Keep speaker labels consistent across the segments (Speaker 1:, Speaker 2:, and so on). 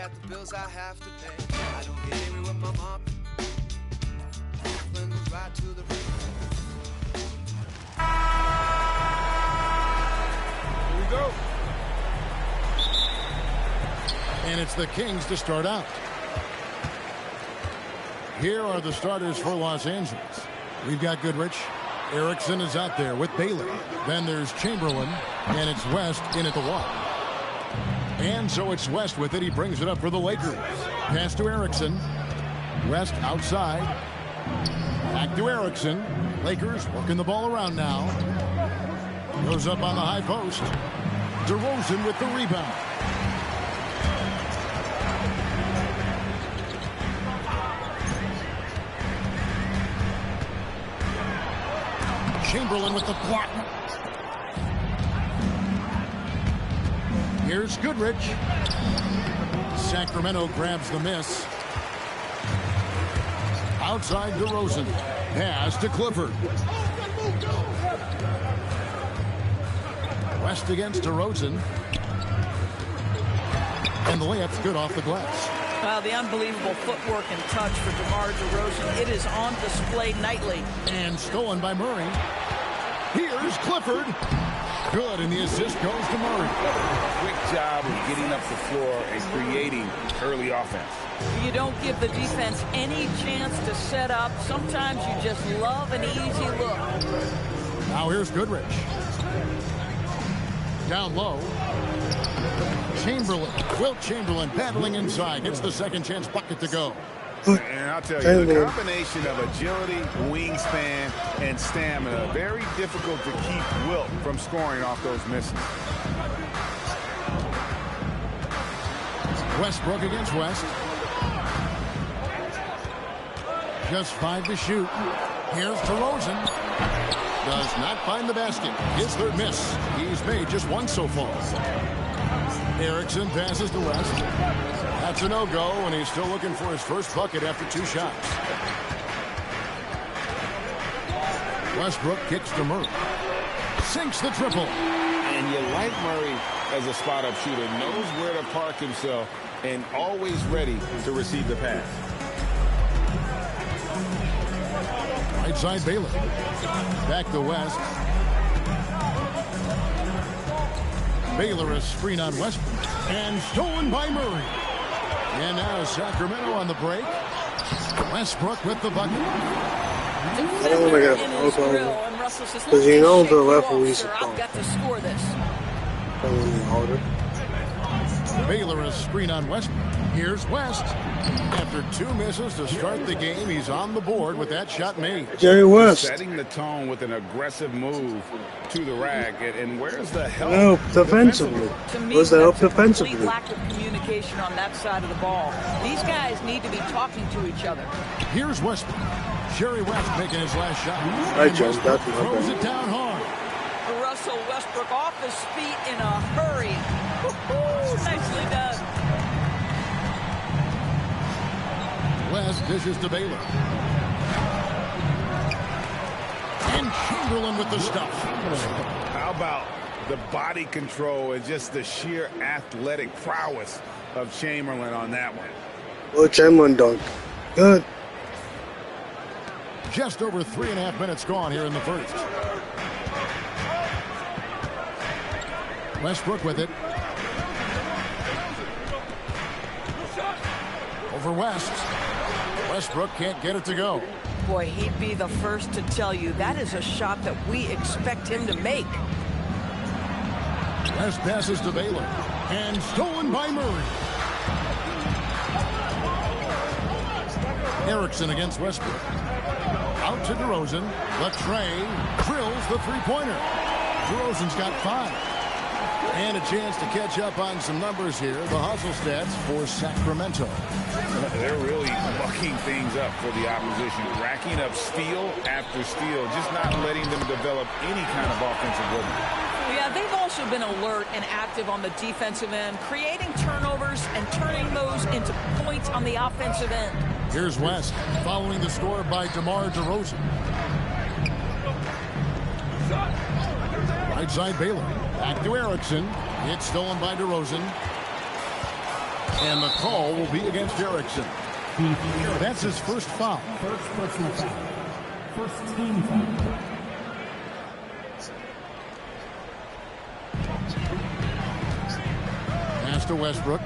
Speaker 1: got the bills I have to pay. I don't get angry with my mom. Friend goes right to the
Speaker 2: Here we go.
Speaker 3: And it's the Kings to start out. Here are the starters for Los Angeles. We've got Goodrich. Erickson is out there with Baylor. Then there's Chamberlain. And it's West in at the one. And so it's West with it. He brings it up for the Lakers. Pass to Erickson. West outside. Back to Erickson. Lakers working the ball around now. Goes up on the high post. DeRozan with the rebound. Chamberlain with the block. Here's Goodrich. Sacramento grabs the miss. Outside DeRozan. Pass to Clifford. West against DeRozan. And the layup's good off the glass.
Speaker 4: The unbelievable footwork and touch for DeMar DeRozan. It is on display nightly.
Speaker 3: And stolen by Murray. Here's Clifford. Good, and the assist goes to Murray.
Speaker 2: Quick job of getting up the floor and creating early offense.
Speaker 4: You don't give the defense any chance to set up. Sometimes you just love an easy look.
Speaker 3: Now here's Goodrich. Down low. Chamberlain. Wilt Chamberlain battling inside. Gets the second chance bucket to go.
Speaker 2: And I'll tell you, the combination of agility, wingspan, and stamina, very difficult to keep Wilt from scoring off those misses.
Speaker 3: Westbrook against West. Just 5 to shoot. Here's DeRozan. Does not find the basket. His third miss. He's made just one so far. Erickson passes to West. That's a no-go, and he's still looking for his first bucket after 2 shots. Westbrook kicks to Murray. Sinks the triple.
Speaker 2: And you like Murray as a spot-up shooter. Knows where to park himself and always ready to receive the pass.
Speaker 3: Right side Baylor. Back to West. Baylor a screen on Westbrook. And stolen by Murray. And now Sacramento on the break. Westbrook with the bucket.
Speaker 5: I don't want to get a foul call because you know the referee's supposed
Speaker 4: to score this.
Speaker 3: Baylor a screen on Westbrook. Here's West. After 2 misses to start the game, he's on the board with that shot made.
Speaker 5: Jerry West
Speaker 2: setting the tone with an aggressive move to the rack. And where's the help?
Speaker 5: Help defensively. Where's the help defensively?
Speaker 4: Lack of communication on that side of the ball. These guys need to be talking to each other.
Speaker 3: Here's Westbrook. Jerry West making his last shot.
Speaker 5: Right, Joe. That's
Speaker 3: throws it down hard.
Speaker 4: Russell Westbrook off his feet in a hurry. Nicely done.
Speaker 3: West dishes to Baylor. And Chamberlain with the stuff.
Speaker 2: How about the body control and just the sheer athletic prowess of Chamberlain on that one?
Speaker 5: Oh, Chamberlain dunk. Good.
Speaker 3: Just over 3.5 minutes gone here in the first. Westbrook with it. Over West. Westbrook can't get it to go.
Speaker 4: Boy, he'd be the first to tell you that is a shot that we expect him to make.
Speaker 3: West passes to Baylor. And stolen by Murray. Erickson against Westbrook. Out to DeRozan. Latrey drills the three-pointer. DeRozan's got 5. And a chance to catch up on some numbers here. The hustle stats for Sacramento.
Speaker 2: They're really mucking things up for the opposition. Racking up steal after steal. Just not letting them develop any kind of offensive rhythm.
Speaker 4: Yeah, they've also been alert and active on the defensive end, creating turnovers and turning those into points on the offensive end.
Speaker 3: Here's West following the score by DeMar DeRozan. Right side Baylor. Back to Erickson. It's stolen by DeRozan. And the call will be against Erickson. That's his first foul.
Speaker 6: First personal foul. First team foul.
Speaker 3: Pass to Westbrook.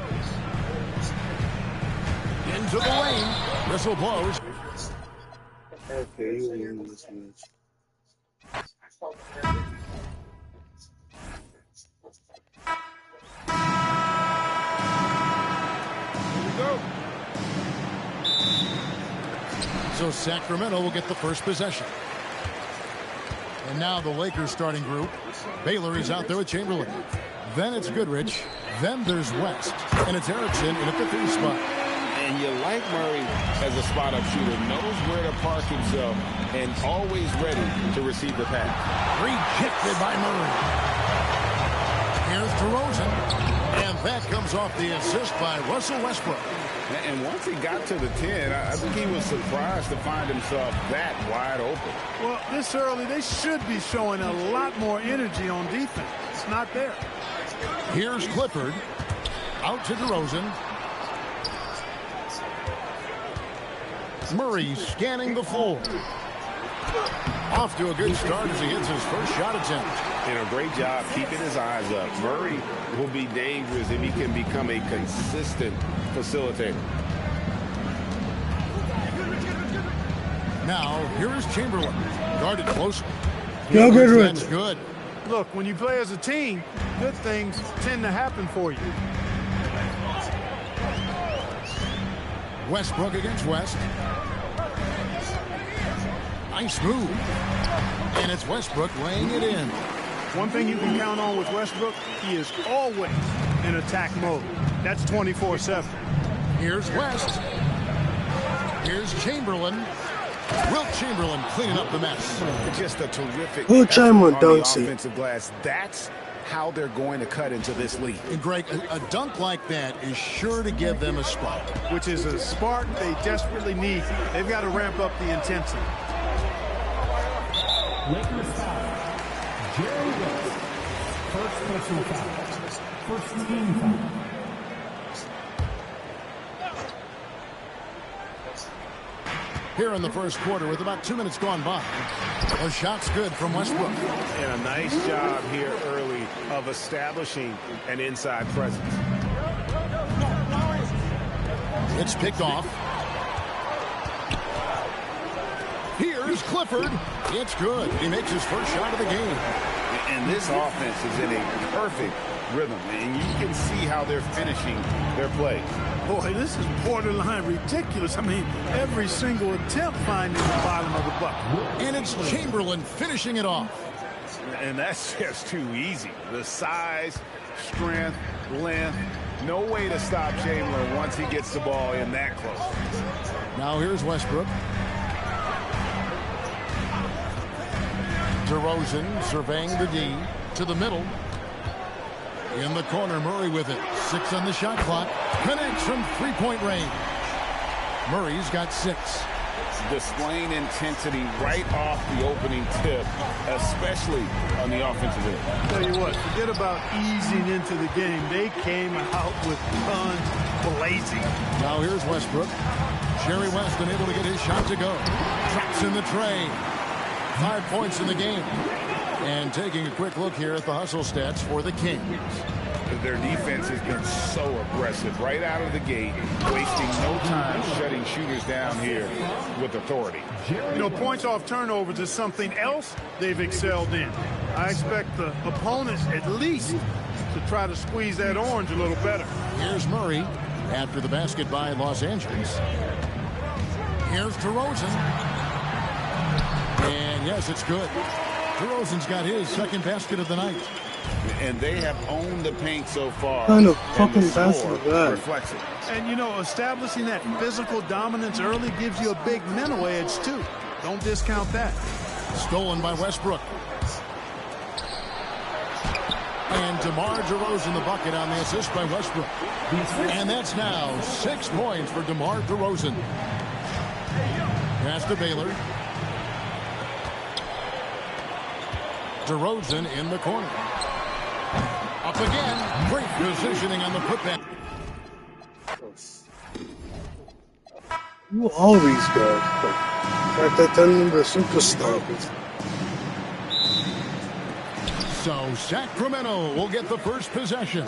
Speaker 3: Into the lane. Whistle blows.
Speaker 5: Okay, you win this match.
Speaker 3: So Sacramento will get the first possession. And now the Lakers starting group. Baylor is out there with Chamberlain. Then it's Goodrich. Then there's West. And it's Erickson in at the 3 spot.
Speaker 2: And you like Murray as a spot-up shooter. Knows where to park himself and always ready to receive the pass.
Speaker 3: Rejected by Murray. Here's DeRozan. And that comes off the assist by Russell Westbrook.
Speaker 2: And once he got to the 10, I think he was surprised to find himself that wide open.
Speaker 7: Well, this early, they should be showing a lot more energy on defense. It's not there.
Speaker 3: Here's Clifford. Out to DeRozan. Murray scanning the floor. Off to a good start as he hits his first shot attempt.
Speaker 2: And a great job keeping his eyes up. Murray will be dangerous if he can become a consistent facilitator.
Speaker 3: Now, here is Chamberlain. Guarded closely.
Speaker 5: Go Goodrich.
Speaker 3: That's good.
Speaker 7: Look, when you play as a team, good things tend to happen for you.
Speaker 3: Westbrook against West. Nice move. And it's Westbrook laying it in.
Speaker 7: One thing you can count on with Westbrook, he is always in attack mode. That's 24/7.
Speaker 3: Here's West. Here's Chamberlain. Wilt Chamberlain cleaning up the mess.
Speaker 2: Just a terrific
Speaker 5: Wilt Chamberlain
Speaker 2: effort on the
Speaker 5: dunks it.
Speaker 2: offensive glass. That's how they're going to cut into this lead.
Speaker 3: And Greg, a dunk like that is sure to give them a spark.
Speaker 7: Which is a spark they desperately need. They've got to ramp up the intensity.
Speaker 6: Lakers foul. Jerry Wilt. First personal foul. First team foul.
Speaker 3: Here in the first quarter with about 2 minutes gone by. A shot's good from Westbrook.
Speaker 2: And a nice job here early of establishing an inside presence.
Speaker 3: It's picked off. Here's Clifford. It's good. He makes his first shot of the game.
Speaker 2: And this offense is in a perfect rhythm. And you can see how they're finishing their play.
Speaker 7: Boy, this is borderline ridiculous. I mean, every single attempt finding the bottom of the bucket.
Speaker 3: And it's Chamberlain finishing it off.
Speaker 2: And that's just too easy. The size, strength, length. No way to stop Chamberlain once he gets the ball in that close.
Speaker 3: Now here's Westbrook. DeRozan surveying the D to the middle. In the corner, Murray with it. 6 on the shot clock. Connects from three-point range. Murray's got 6.
Speaker 2: Displaying intensity right off the opening tip, especially on the offensive end.
Speaker 7: Tell you what, forget about easing into the game. They came out with guns blazing.
Speaker 3: Now here's Westbrook. Jerry West unable to get his shot to go. Traps in the tray. 5 points in the game. And taking a quick look here at the hustle stats for the Kings.
Speaker 2: Their defense has been so aggressive right out of the gate, wasting no time shutting shooters down here with authority.
Speaker 7: You know, points off turnovers is something else they've excelled in. I expect the opponents at least to try to squeeze that orange a little better.
Speaker 3: Here's Murray after the basket by Los Angeles. Here's DeRozan. And yes, it's good. DeRozan's got his second basket of the night.
Speaker 2: And they have owned the paint so far.
Speaker 5: Kind of
Speaker 2: and
Speaker 5: fucking
Speaker 2: the score
Speaker 5: basket that.
Speaker 2: reflects it.
Speaker 7: And, you know, establishing that physical dominance early gives you a big mental edge, too. Don't discount that.
Speaker 3: Stolen by Westbrook. And DeMar DeRozan the bucket on the assist by Westbrook. And that's now 6 points for DeMar DeRozan. Pass to Baylor. DeRozan in the corner. Up again. Great positioning on the putback.
Speaker 5: You all these guys. Like they turn into superstars.
Speaker 3: So Sacramento will get the first possession.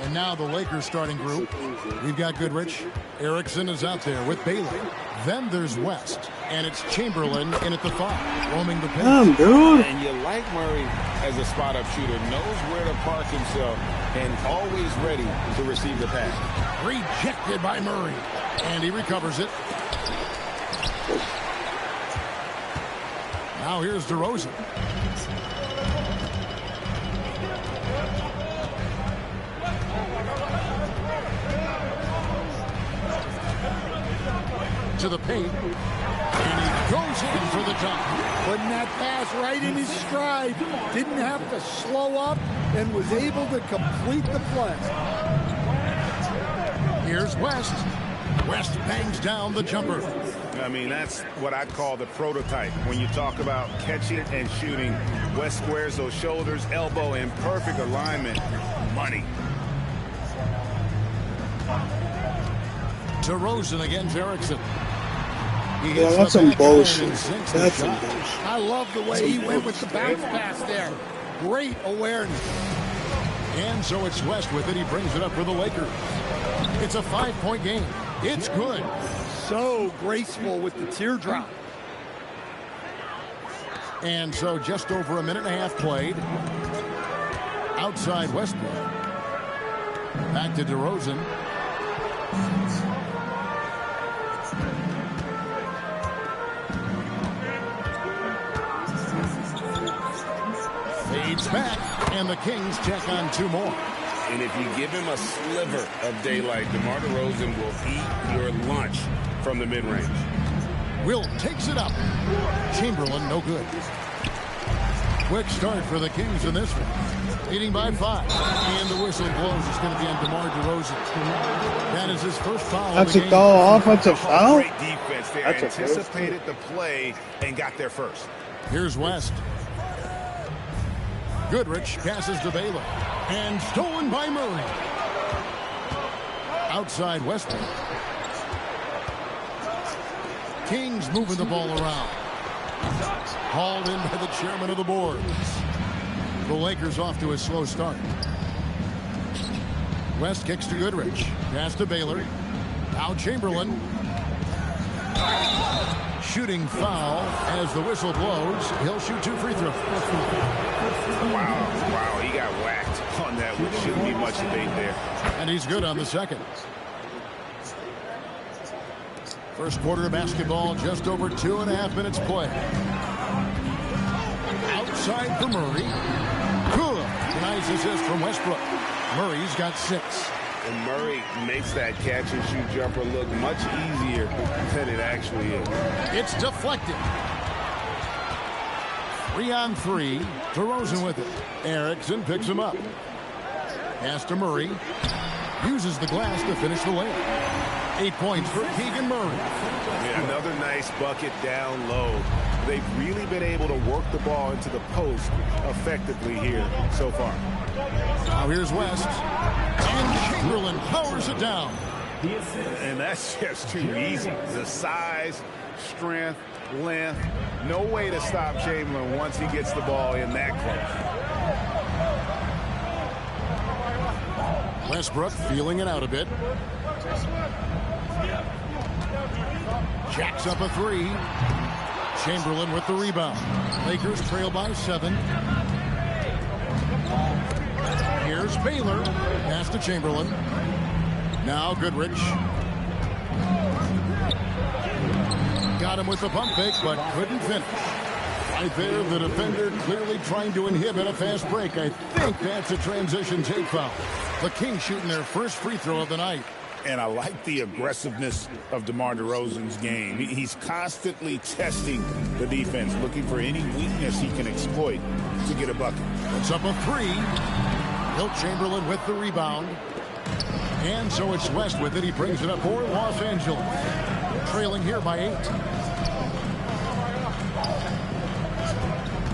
Speaker 3: And now the Lakers starting group. We've got Goodrich. Erickson is out there with Bailey. Then there's West. And it's Chamberlain in at the 5, roaming the paint.
Speaker 5: Damn, dude.
Speaker 2: And you like Murray as a spot-up shooter. Knows where to park himself and always ready to receive the pass.
Speaker 3: Rejected by Murray. And he recovers it. Now here's DeRozan. To the paint, and he goes in for the dunk.
Speaker 8: Putting that pass right in his stride. Didn't have to slow up and was able to complete the play.
Speaker 3: Here's West. West bangs down the jumper.
Speaker 2: I mean, that's what I call the prototype. When you talk about catching and shooting, West squares those shoulders, elbow in perfect alignment. Money.
Speaker 3: DeRozan against Erickson.
Speaker 5: Yeah, that's some bullshit. That's some bullshit.
Speaker 8: I love the way he went with the bounce pass there. Great awareness.
Speaker 3: And so it's West with it. He brings it up for the Lakers. It's a 5-point game. It's good.
Speaker 8: So graceful with the teardrop.
Speaker 3: And so just over a minute and a half played. Outside Westbrook. Back to DeRozan. Fades back, and the Kings check on 2 more.
Speaker 2: And if you give him a sliver of daylight, DeMar DeRozan will eat your lunch from the mid-range.
Speaker 3: Wilt takes it up. Chamberlain, no good. Quick start for the Kings in this one. Leading by 5. And the whistle blows. It's going to be on DeMar DeRozan. That is his first foul.
Speaker 5: That's a foul, offensive foul?
Speaker 2: Great defense. They anticipated the play and got there first.
Speaker 3: Here's West. Goodrich passes to Baylor. And stolen by Murray. Outside Westbrook. Kings moving the ball around. Hauled in by the chairman of the board. The Lakers off to a slow start. West kicks to Goodrich. Pass to Baylor. Now Chamberlain. Shooting foul as the whistle blows. He'll shoot 2 free throws.
Speaker 2: Wow, he got whacked on that one. Shouldn't be much debate there.
Speaker 3: And he's good on the second. First quarter of basketball, just over 2.5 minutes play. Outside for Murray. Good. Nice assist from Westbrook. Murray's got 6.
Speaker 2: And Murray makes that catch-and-shoot jumper look much easier than it actually is.
Speaker 3: It's deflected. 3-on-3. DeRozan with it. Erickson picks him up. Pass to Murray. Uses the glass to finish the lane. 8 points for Keegan Murray.
Speaker 2: Yeah, another nice bucket down low. They've really been able to work the ball into the post effectively here so far.
Speaker 3: Now here's West. And Chamberlain powers it down.
Speaker 2: And that's just too easy. The size, strength, length. No way to stop Chamberlain once he gets the ball in that close.
Speaker 3: Westbrook feeling it out a bit. Jacks up a 3. Chamberlain with the rebound. Lakers trail by 7. Here's Baylor. Pass to Chamberlain. Now Goodrich. Got him with the pump fake, but couldn't finish. Right there, the defender clearly trying to inhibit a fast break. I think that's a transition take foul. The Kings shooting their first free throw of the night.
Speaker 2: And I like the aggressiveness of DeMar DeRozan's game. He's constantly testing the defense, looking for any weakness he can exploit to get a bucket.
Speaker 3: It's up a 3. Wilt Chamberlain with the rebound. And so it's West with it. He brings it up for Los Angeles. Trailing here by 8.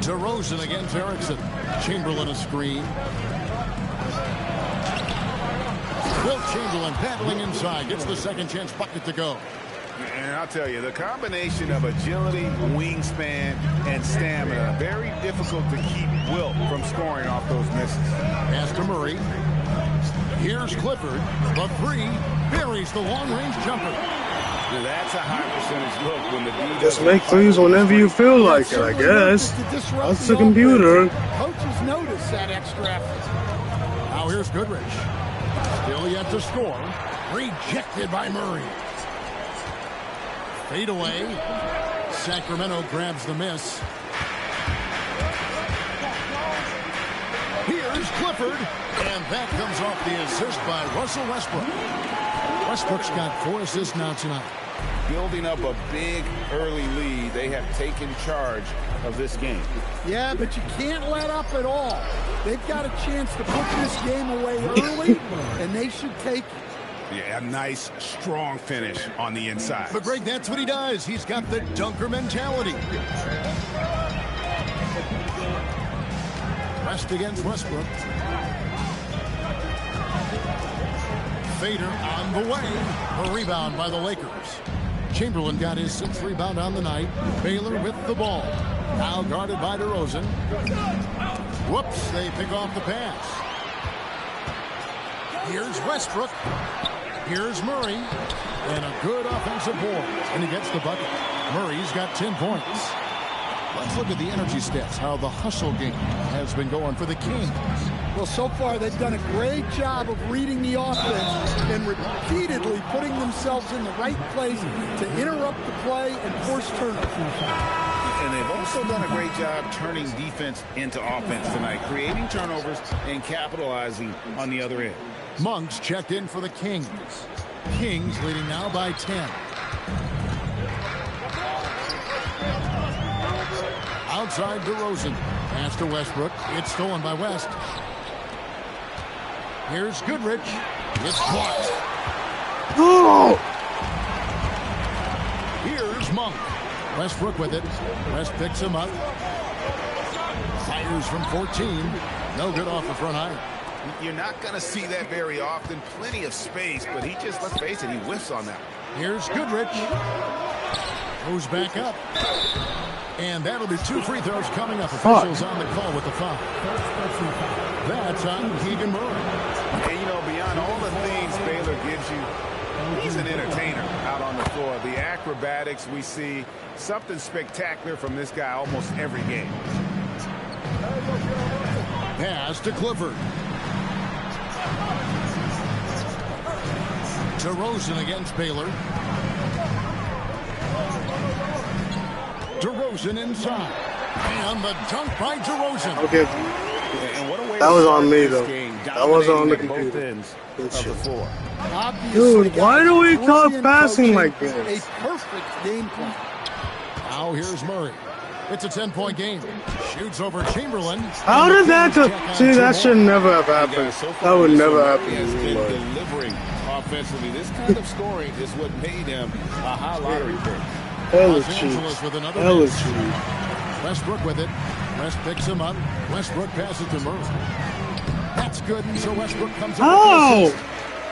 Speaker 3: DeRozan against Erickson. Chamberlain a screen. Wilt Chamberlain battling inside. Gets the second chance bucket to go.
Speaker 2: And I'll tell you, the combination of agility, wingspan, and stamina, very difficult to keep Wilt from scoring off those misses.
Speaker 3: Pass to Murray. Here's Clifford. The three buries the long-range jumper.
Speaker 2: Now that's a high percentage look when the D
Speaker 5: Just make threes whenever you feel like it, I guess. That's the computer.
Speaker 8: Coaches notice that extra effort.
Speaker 3: Now here's Goodrich. Still yet to score. Rejected by Murray. Fade away. Sacramento grabs the miss. Here's Clifford. And that comes off the assist by Russell Westbrook. Westbrook's got 4 assists now tonight.
Speaker 2: building up a big early lead. They have taken charge of this game.
Speaker 8: Yeah, but you can't let up at all. They've got a chance to put this game away early, and they should take it.
Speaker 2: Yeah, a nice, strong finish on the inside.
Speaker 3: But, Greg, that's what he does. He's got the dunker mentality. West against Westbrook. Fader on the way. A rebound by the Lakers. Chamberlain got his 6th rebound on the night. Baylor with the ball. Now guarded by DeRozan. Whoops, they pick off the pass. Here's Westbrook. Here's Murray. And a good offensive board. And he gets the bucket. Murray's got 10 points. Let's look at the energy stats, how the hustle game has been going for the Kings.
Speaker 8: Well, so far they've done a great job of reading the offense and repeatedly putting themselves in the right place to interrupt the play and force turnovers.
Speaker 2: And they've also done a great job turning defense into offense tonight, creating turnovers and capitalizing on the other end.
Speaker 3: Monks checked in for the Kings. Kings leading now by 10. Outside DeRozan. Pass to Westbrook. It's stolen by West. Here's Goodrich. It's blocked.
Speaker 5: Oh!
Speaker 3: Here's Monk. Westbrook with it. West picks him up. Fires from 14. No good off the front iron.
Speaker 2: You're not going to see that very often. Plenty of space, but he just, let's face it, he whiffs on that.
Speaker 3: Here's Goodrich. Goes back up. And that'll be 2 free throws coming up. Officials on the call with the foul. That's on Keegan Murray.
Speaker 2: And, you know, beyond all the things Baylor gives you, he's an entertainer out on the floor. The acrobatics we see, something spectacular from this guy almost every game.
Speaker 3: Pass to Clifford. DeRozan against Baylor. DeRozan inside. And the dunk by DeRozan.
Speaker 5: Okay.
Speaker 2: And what a way
Speaker 5: That was on me, though.
Speaker 2: game,
Speaker 5: That was on the
Speaker 2: both
Speaker 5: computer.
Speaker 2: ends of the floor.
Speaker 8: Obviously,
Speaker 5: Dude, why do we talk passing like this?
Speaker 8: A perfect game plan.
Speaker 3: Now here's Murray. It's a 10-point game. Shoots over Chamberlain.
Speaker 5: How did that see, that should never have happened. That would never happen.
Speaker 2: He has been delivering offensively. This kind of scoring is what made him a high lottery pick.
Speaker 5: Hella
Speaker 3: Los Angeles with another
Speaker 5: Hella
Speaker 3: miss.
Speaker 5: cheese.
Speaker 3: Westbrook with it. West picks him up. Westbrook passes to Murray. That's good. So Westbrook comes up with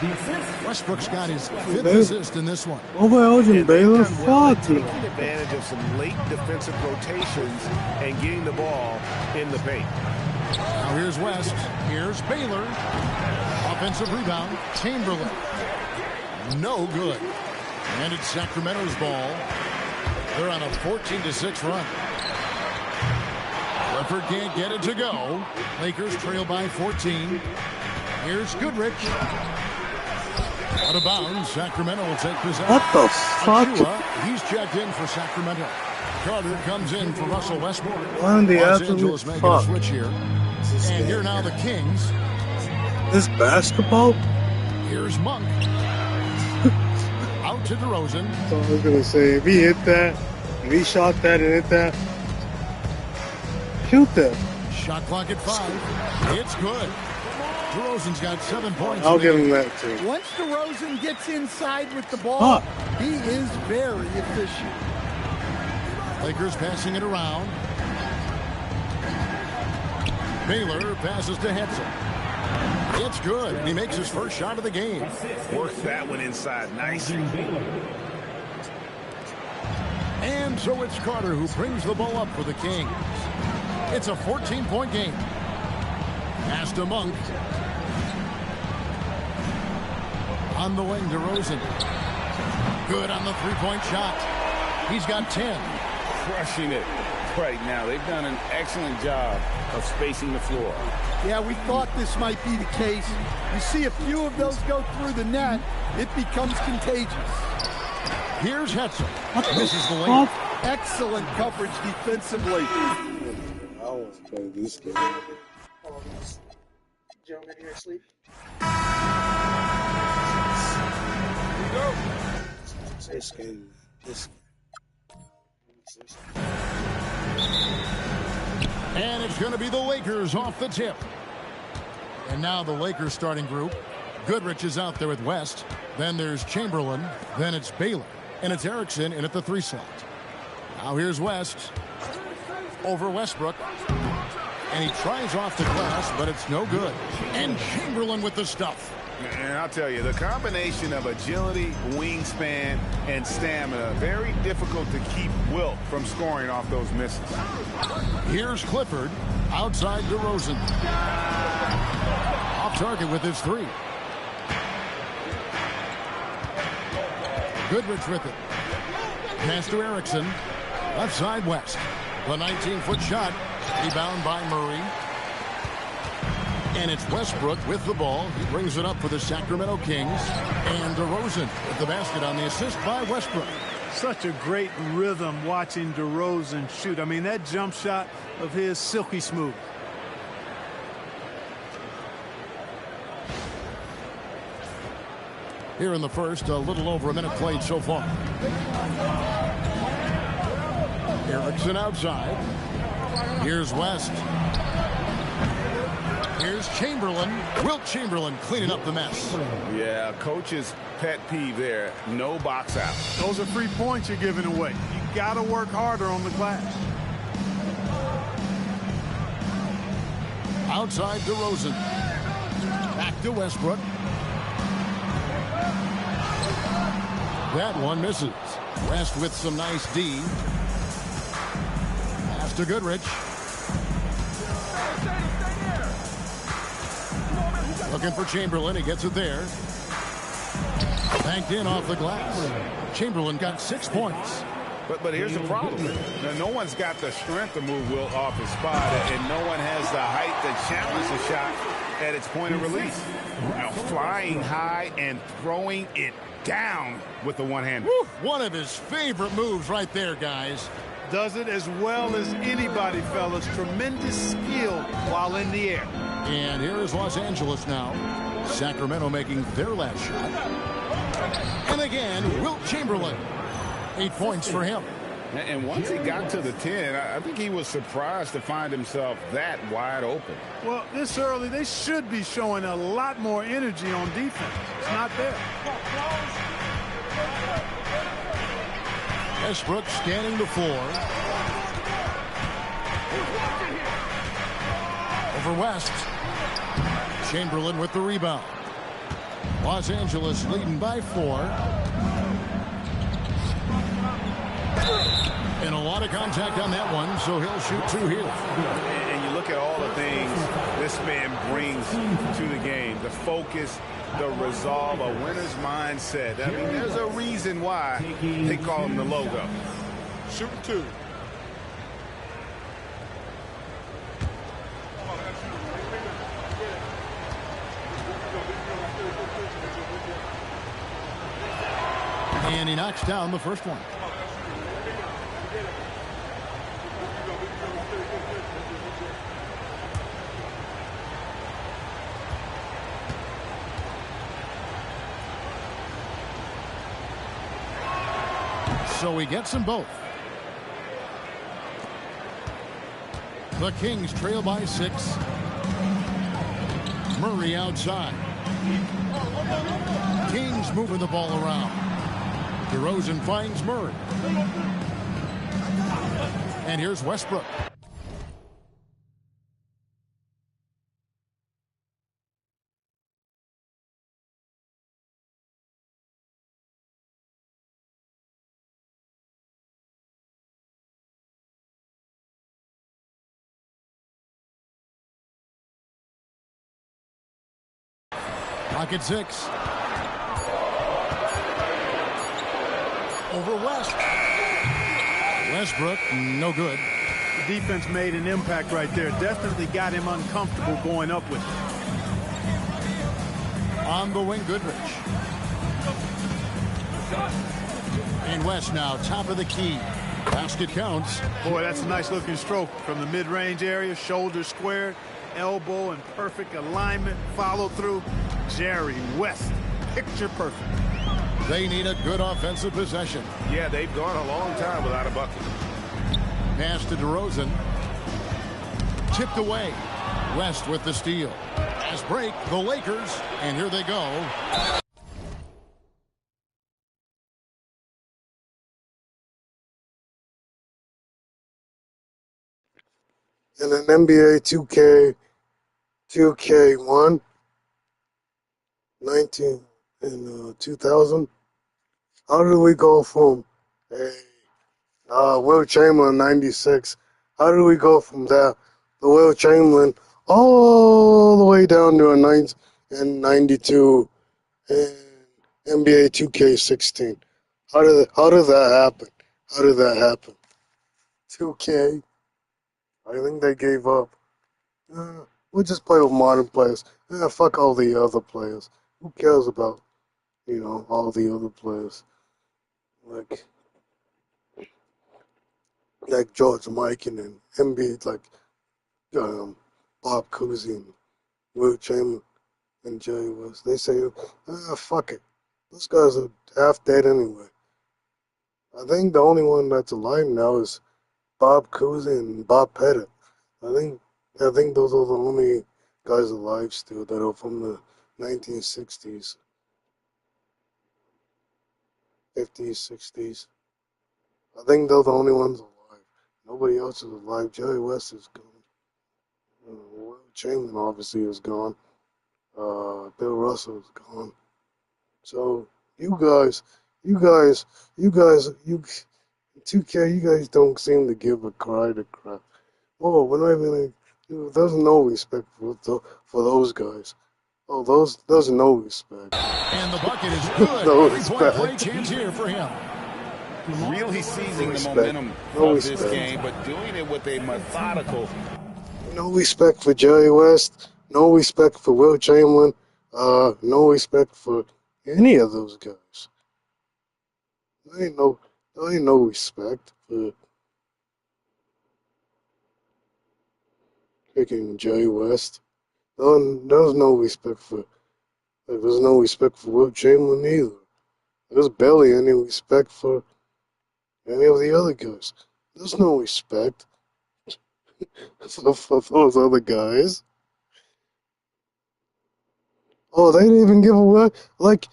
Speaker 3: the assist. Westbrook's got his 5th assist in this one.
Speaker 5: Over Elgin Baylor, fuck
Speaker 2: Taking
Speaker 5: me.
Speaker 2: advantage of some late defensive rotations and getting the ball in the paint.
Speaker 3: Now here's West. Here's Baylor. Offensive rebound. Chamberlain. No good. And it's Sacramento's ball. They're on a 14-6 run. Clifford can't get it to go. Lakers trail by 14. Here's Goodrich. Out of bounds. Sacramento will take possession.
Speaker 5: What the fuck?
Speaker 3: Achua, he's checked in for Sacramento. Carter comes in for Russell Westbrook.
Speaker 5: What in the
Speaker 3: Los
Speaker 5: absolute
Speaker 3: Angeles making
Speaker 5: fuck?
Speaker 3: a switch here. And here now the Kings.
Speaker 5: This basketball?
Speaker 3: Here's Monk. Out to DeRozan.
Speaker 5: So I was gonna say, if he hit that, if he shot that and hit that, shoot that.
Speaker 3: Shot clock at 5. It's good. DeRozan's got 7 points.
Speaker 5: I'll give him that too.
Speaker 8: Once DeRozan gets inside with the ball, he is very efficient.
Speaker 3: Lakers passing it around. Baylor passes to Hetzel. It's good, and he makes his first shot of the game.
Speaker 2: Works that one inside nicely.
Speaker 3: And so it's Carter who brings the ball up for the Kings. It's a 14-point game. Pass to Monk. On the wing, DeRozan. Good on the three-point shot. He's got 10.
Speaker 2: Crushing it right now. They've done an excellent job of spacing the floor.
Speaker 8: Yeah, we thought this might be the case. You see a few of those go through the net, it becomes contagious.
Speaker 3: Here's Hetzel. Misses the lane.
Speaker 8: Excellent coverage defensively.
Speaker 5: I want to play this game.
Speaker 9: Gentlemen here asleep.
Speaker 5: This game.
Speaker 3: And it's going to be the Lakers off the tip. And now the Lakers starting group. Goodrich is out there with West. Then there's Chamberlain. Then it's Baylor. And it's Erickson in at the 3 slot. Now here's West. Over Westbrook. And he tries off the glass, but it's no good. And Chamberlain with the stuff.
Speaker 2: And I'll tell you, the combination of agility, wingspan, and stamina, very difficult to keep Wilt from scoring off those misses.
Speaker 3: Here's Clifford. Outside DeRozan. Off target with his 3. Goodrich with it. Pass to Erickson. Left side West. The 19-foot shot. Rebound by Murray. And it's Westbrook with the ball. He brings it up for the Sacramento Kings. And DeRozan with the basket on the assist by Westbrook.
Speaker 7: Such a great rhythm watching DeRozan shoot. I mean, that jump shot of his, silky smooth.
Speaker 3: Here in the first, a little over a minute played so far. Erickson outside. Here's West. Here's Chamberlain. Wilt Chamberlain cleaning up the mess.
Speaker 2: Yeah, coach's pet peeve there. No box out.
Speaker 7: Those are 3 points you're giving away. You got to work harder on the glass.
Speaker 3: Outside DeRozan. Back to Westbrook. That one misses. West with some nice D. Pass to Goodrich. Looking for Chamberlain. He gets it there. Banked in off the glass. Chamberlain got 6 points.
Speaker 2: But here's the problem. Now, no one's got the strength to move Wilt off his spot, and no one has the height to challenge the shot at its point of release. Now, flying high and throwing it down with the one-hander.
Speaker 3: One of his favorite moves right there, guys.
Speaker 7: Does it as well as anybody, fellas. Tremendous skill while in the air.
Speaker 3: And here is Los Angeles now. Sacramento making their last shot. And again, Wilt Chamberlain. 8 points for him.
Speaker 2: And once he got to the 10, I think he was surprised to find himself that wide open.
Speaker 7: Well, this early, they should be showing a lot more energy on defense. It's not there.
Speaker 3: Westbrook scanning the floor. Over West. Chamberlain with the rebound. Los Angeles leading by 4. And a lot of contact on that one, so he'll shoot 2 here.
Speaker 2: And you look at all the things this man brings to the game. The focus, the resolve, a winner's mindset. I mean, there's a reason why they call him the logo.
Speaker 7: Shooting 2.
Speaker 3: And he knocks down the first one. So he gets them both. The Kings trail by 6. Murray outside. Kings moving the ball around. DeRozan finds Murray. And here's Westbrook. Pocket 6. Over West. Westbrook, no good.
Speaker 7: The defense made an impact right there. Definitely got him uncomfortable going up with it.
Speaker 3: On the wing, Goodrich. And West now, top of the key. Basket counts.
Speaker 7: Boy, that's a nice looking stroke from the mid-range area. Shoulder squared, elbow in perfect alignment, follow through. Jerry West, picture perfect.
Speaker 3: They need a good offensive possession.
Speaker 2: Yeah, they've gone a long time without a bucket.
Speaker 3: Pass to DeRozan. Tipped away. West with the steal. As break, the Lakers, and here they go.
Speaker 5: In an NBA 2K1, 19 and 2000, how did we go from Wilt Chamberlain 96? How did we go from that, the Wilt Chamberlain, all the way down to a 92 and NBA 2K16? How did that happen? How did that happen? 2K. I think they gave up. We'll just play with modern players. Fuck all the other players. Who cares about, all the other players? Like George Mikan and NBA, like Bob Cousy and Wilt Chamberlain and Jerry West. They say, fuck it. Those guys are half dead anyway. I think the only one that's alive now is Bob Cousy and Bob Pettit. I think those are the only guys alive still that are from the 1960s, 50s, 60s. I think they're the only ones alive. Nobody else is alive. Jerry West is gone. Wilt Chamberlain obviously is gone. Bill Russell is gone. So you guys, 2K, you guys don't seem to give a crap. Oh, we're not even. There's no respect for those guys. Oh, there's no respect.
Speaker 3: And the bucket is good.
Speaker 5: No
Speaker 3: Every point
Speaker 5: respect.
Speaker 3: play chance here for him.
Speaker 2: Really seizing the
Speaker 5: respect.
Speaker 2: momentum
Speaker 5: No
Speaker 2: of this
Speaker 5: respect.
Speaker 2: game, but doing it with a methodical.
Speaker 5: No respect for Jerry West. No respect for Wilt Chamberlain. No respect for any of those guys. There ain't no respect for picking Jerry West. There's no respect for. There's no respect for Wilt Chamberlain either. There's barely any respect for any of the other guys. There's no respect for those other guys. Oh, they didn't even give away. Like,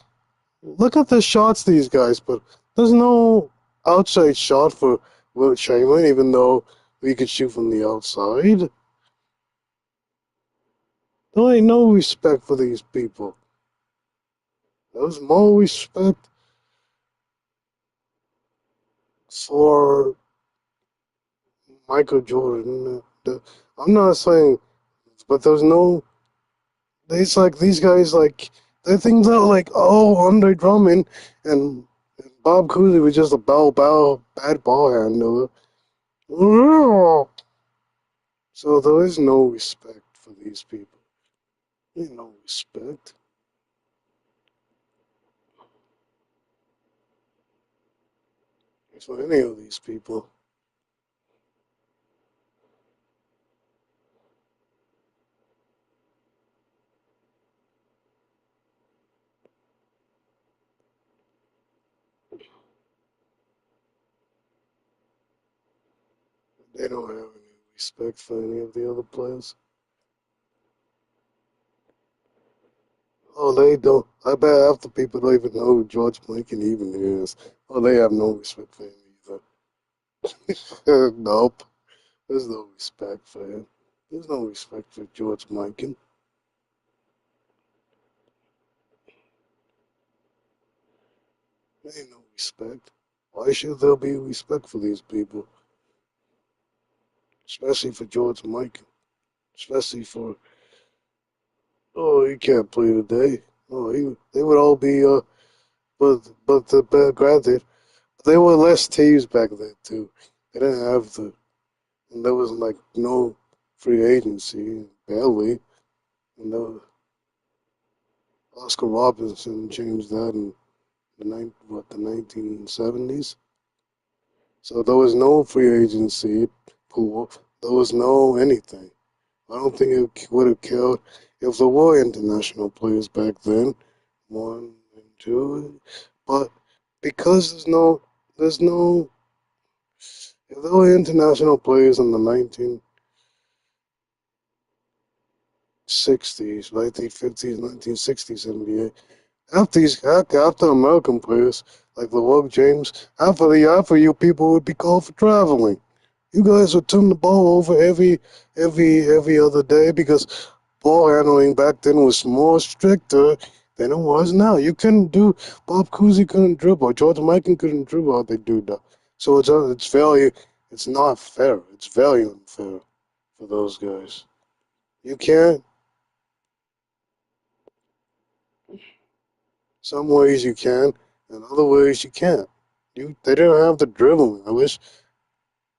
Speaker 5: look at the shots these guys put. There's no outside shot for Wilt Chamberlain, even though we could shoot from the outside. There ain't no respect for these people. There's more respect for Michael Jordan. I'm not saying, but there's no. It's like these guys, like, they think that, like, oh, Andre Drummond and Bob Cousy was just a bad ball handler. So there is no respect for these people. There ain't no respect. For any of these people. They don't have any respect for any of the other players. Oh, they don't. I bet half the people don't even know who George Mikan even is. Oh, they have no respect for him either. Nope. There's no respect for him. There's no respect for George Mikan. There ain't no respect. Why should there be respect for these people? Especially for George Mikan. Especially for, oh, he can't play today. No, they would all be granted, they were less teams back then too. They didn't have and there was like no free agency, barely. And Oscar Robinson changed that in the 1970s. So there was no free agency pool. There was no anything. I don't think it would have killed if there were international players back then. One and two, but because there's no. If there were international players in the 1960s, 1950s, 1960s NBA, after American players like LeBron James, half of you people would be called for traveling. You guys would turn the ball over every other day because ball handling back then was more stricter than it was now. You couldn't do Bob Cousy couldn't dribble, George Mikan couldn't dribble how they do now. So it's not fair. It's very unfair for those guys. You can't. Some ways you can, and other ways you can't. They didn't have the dribbling. I wish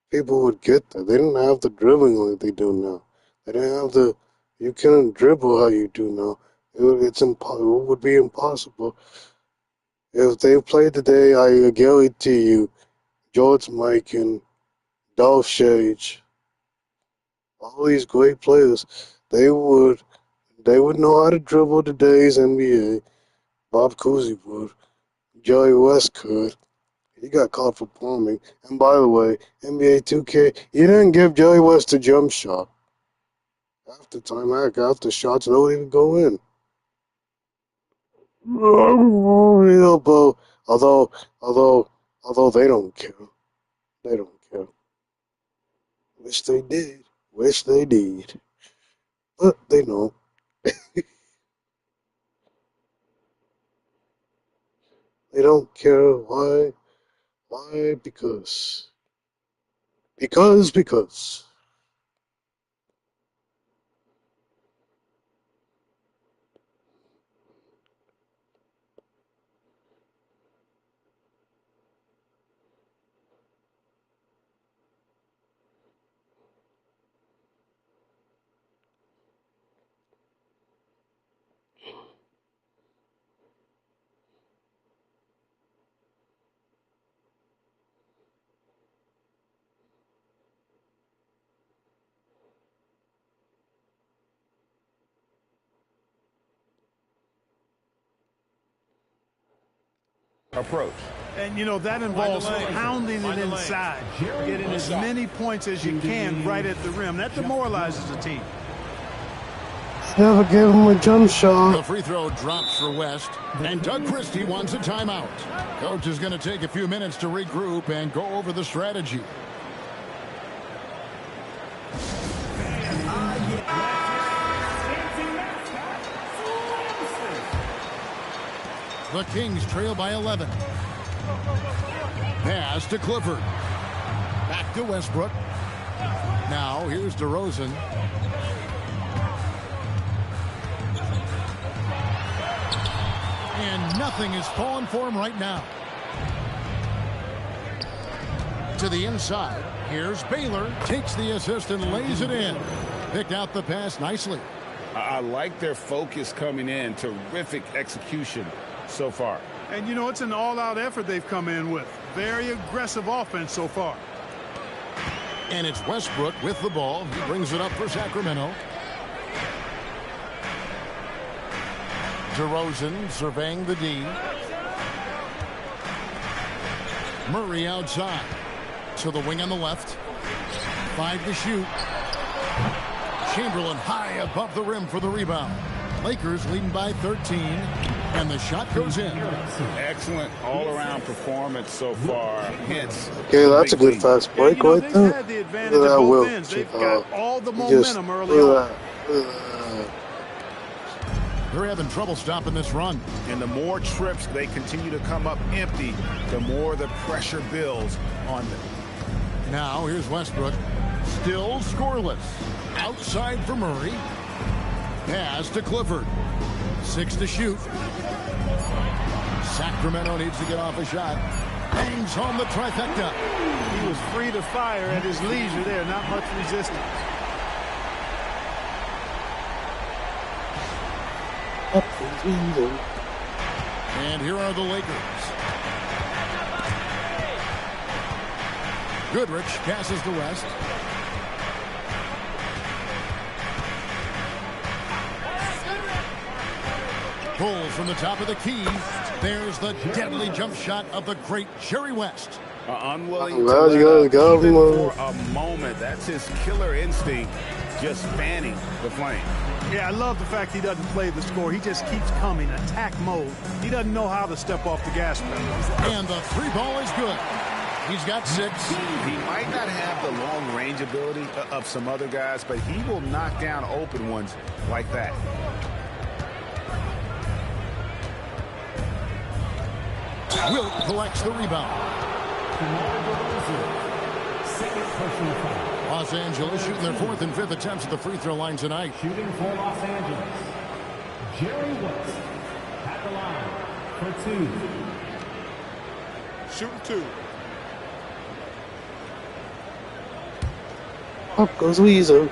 Speaker 5: people would get that. They didn't have the dribbling like they do now. They didn't have the. You couldn't dribble how you do now. It would be impossible. If they played today, I guarantee you, George Mikan, Dolph Shage, all these great players, they would know how to dribble today's NBA. Bob Cousy would. Jerry West could. He got caught for palming. And by the way, NBA 2K, you didn't give Jerry West a jump shot. After shots don't even go in. Real, bro. Although they don't care. They don't care. Wish they did. Wish they did. But they know. They don't care. Why? Why? Because. Because.
Speaker 2: Approach.
Speaker 7: And, that involves pounding it inside, getting as many points as you can right at the rim. That demoralizes the team.
Speaker 5: Never gave him a jump shot.
Speaker 3: The free throw drops for West, and Doug Christie wants a timeout. Coach is going to take a few minutes to regroup and go over the strategy. The Kings trail by 11. Pass to Clifford. Back to Westbrook. Now here's DeRozan. And nothing is falling for him right now. To the inside. Here's Baylor. Takes the assist and lays it in. Picked out the pass nicely.
Speaker 2: I like their focus coming in. Terrific execution so far.
Speaker 7: And, it's an all-out effort they've come in with. Very aggressive offense so far.
Speaker 3: And it's Westbrook with the ball. He brings it up for Sacramento. DeRozan surveying the D. Murray outside. To the wing on the left. 5 to shoot. Chamberlain high above the rim for the rebound. Lakers leading by 13. And the shot goes in.
Speaker 2: Excellent all-around performance so far. Hits.
Speaker 5: Okay, that's a good fast break right
Speaker 7: They've
Speaker 5: there.
Speaker 7: had the advantage of both ends. They've got all the momentum early on.
Speaker 3: They're having trouble stopping this run.
Speaker 2: And the more trips they continue to come up empty, the more the pressure builds on them.
Speaker 3: Now here's Westbrook. Still scoreless. Outside for Murray. Pass to Clifford. 6 to shoot. Sacramento needs to get off a shot. Bangs home the trifecta.
Speaker 7: He was free to fire at his leisure there. Not much resistance.
Speaker 3: And here are the Lakers. Goodrich passes to West. Pulls from the top of the key. There's the deadly jump shot of the great Jerry West.
Speaker 2: Unwilling
Speaker 5: I'm
Speaker 2: to
Speaker 5: glad you
Speaker 2: let
Speaker 5: gotta
Speaker 2: up
Speaker 5: go,
Speaker 2: even
Speaker 5: man.
Speaker 2: for a moment. That's his killer instinct, just fanning the flame.
Speaker 7: Yeah, I love the fact he doesn't play the score. He just keeps coming, attack mode. He doesn't know how to step off the gas pedal.
Speaker 3: And the 3 ball is good. He's got 6.
Speaker 2: He might not have the long range ability of some other guys, but he will knock down open ones like that.
Speaker 3: Wilt collects the rebound.
Speaker 6: Second personal foul.
Speaker 3: Los Angeles shooting their 4th and 5th attempts at the free throw line tonight.
Speaker 6: Shooting for Los Angeles, Jerry West at the line for 2.
Speaker 7: Shooting 2.
Speaker 5: Up goes Weezer.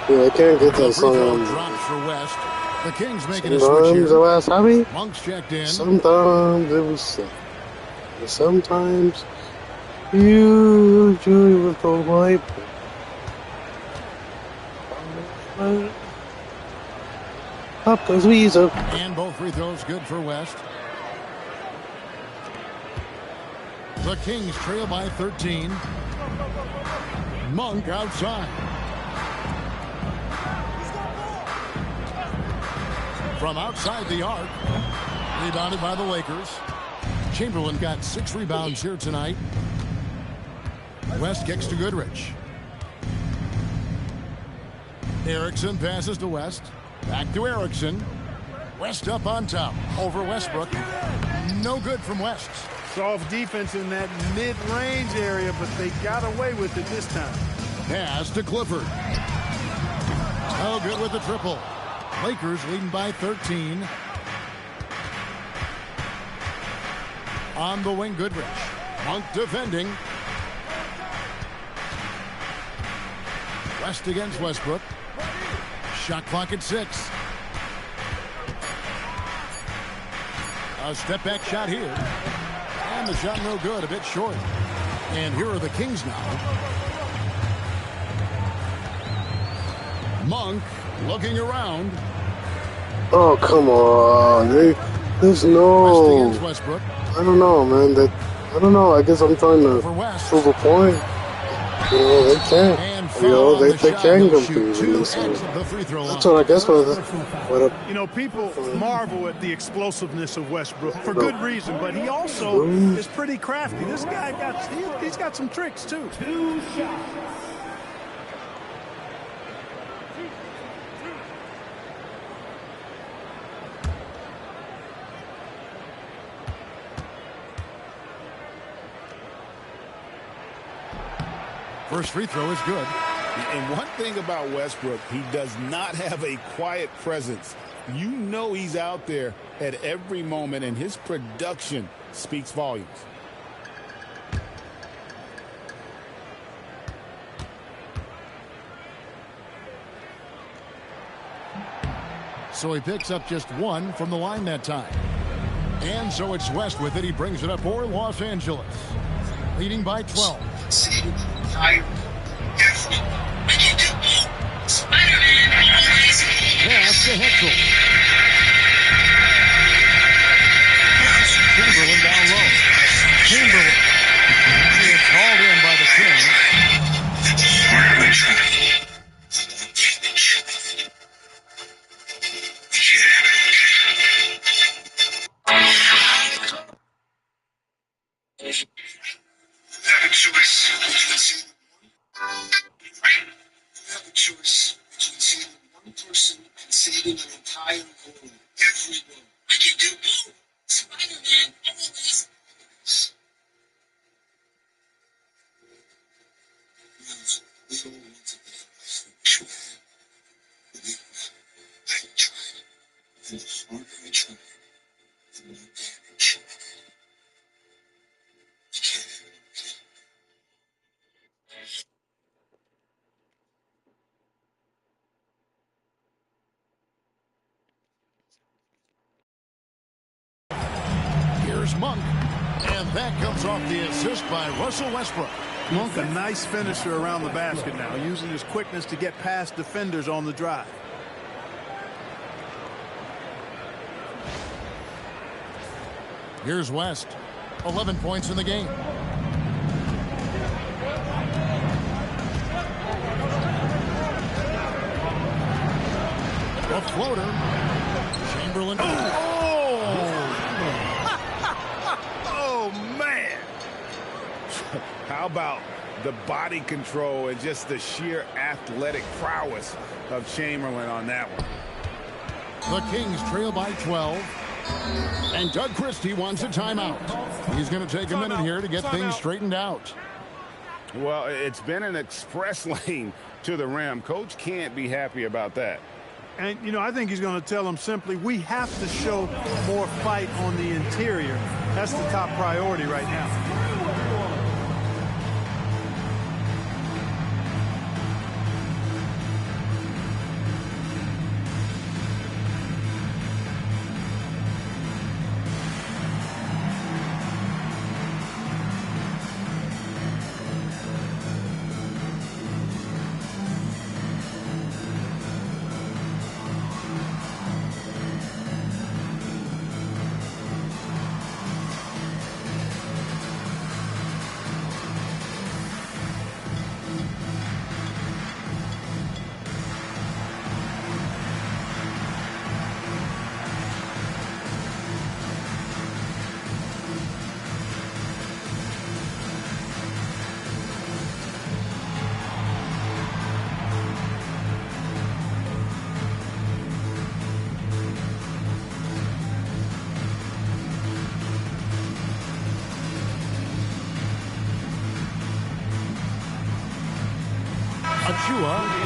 Speaker 5: Yeah, I can't get
Speaker 3: The
Speaker 5: that
Speaker 3: free throw
Speaker 5: song.
Speaker 3: drops for West. The Kings making a switch
Speaker 5: Sometimes I
Speaker 3: here.
Speaker 5: was happy.
Speaker 3: Monk's checked in.
Speaker 5: Sometimes it was sad. And sometimes usually with the white. Up goes Weezer.
Speaker 3: And both free throws good for West. The Kings trail by 13. Monk outside. From outside the arc. Rebounded by the Lakers. Chamberlain got 6 rebounds here tonight. West kicks to Goodrich. Erickson passes to West. Back to Erickson. West up on top. Over Westbrook. No good from West.
Speaker 7: Soft defense in that mid-range area, but they got away with it this time.
Speaker 3: Pass to Clifford. Oh, good with the triple. Lakers leading by 13. On the wing, Goodrich. Monk defending. West against Westbrook. Shot clock at 6. A step back shot here. And the shot no good, a bit short. And here are the Kings now. Monk looking around.
Speaker 5: Oh, come on. There's
Speaker 3: West
Speaker 5: no.
Speaker 3: against Westbrook.
Speaker 5: I don't know, man. I don't know. I guess I'm trying to
Speaker 3: For West.
Speaker 5: prove a point. You know, they can't.
Speaker 3: And
Speaker 5: You know,
Speaker 3: foul on
Speaker 5: they
Speaker 3: the shot.
Speaker 5: can
Speaker 3: He'll
Speaker 5: compete
Speaker 3: shoot
Speaker 5: with
Speaker 3: 2
Speaker 5: this.
Speaker 3: at the free throw line.
Speaker 5: That's what I guess. What
Speaker 7: You know, people marvel at the explosiveness of Westbrook for good reason, but he also is pretty crafty. This guy he's got some tricks too.
Speaker 6: 2 shots.
Speaker 3: First free throw is good.
Speaker 2: And one thing about Westbrook, he does not have a quiet presence. You know he's out there at every moment, and his production speaks volumes.
Speaker 3: So he picks up just 1 from the line that time. And so it's West with it. He brings it up for Los Angeles. Leading by 12. Pass to Hetzel. Chamberlain down low. Chamberlain. It's hauled in by the
Speaker 9: choice between saving one person and saving an entire world. Everyone. I can do both. Spider-Man always. We all want to be the harder I try, the more damage. You can't have it.
Speaker 3: Here's Monk. And that comes off the assist by Russell Westbrook.
Speaker 7: Monk, a nice finisher around the basket now, using his quickness to get past defenders on the drive.
Speaker 3: Here's West. 11 points in the game. A floater. Chamberlain.
Speaker 2: Oh, man. How about the body control and just the sheer athletic prowess of Chaimberlin on that one?
Speaker 3: The Kings trail by 12. And Doug Christie wants a timeout. He's going to take a minute here to get things straightened out.
Speaker 2: Well, it's been an express lane to the rim. Coach can't be happy about that.
Speaker 7: And, you know, I think he's going to tell them simply, we have to show more fight on the interior. That's the top priority right now.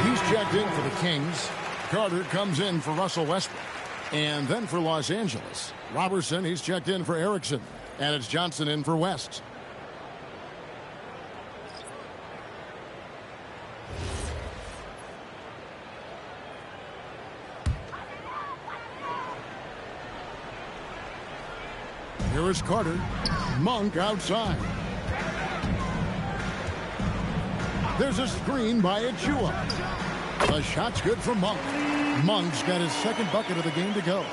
Speaker 3: He's checked in for the Kings. Carter comes in for Russell Westbrook. And then for Los Angeles, Robertson, he's checked in for Erickson. And it's Johnson in for West. Here is Carter. Monk outside. There's a screen by Achua. The shot's good for Monk. Monk's got his second bucket of the game to go.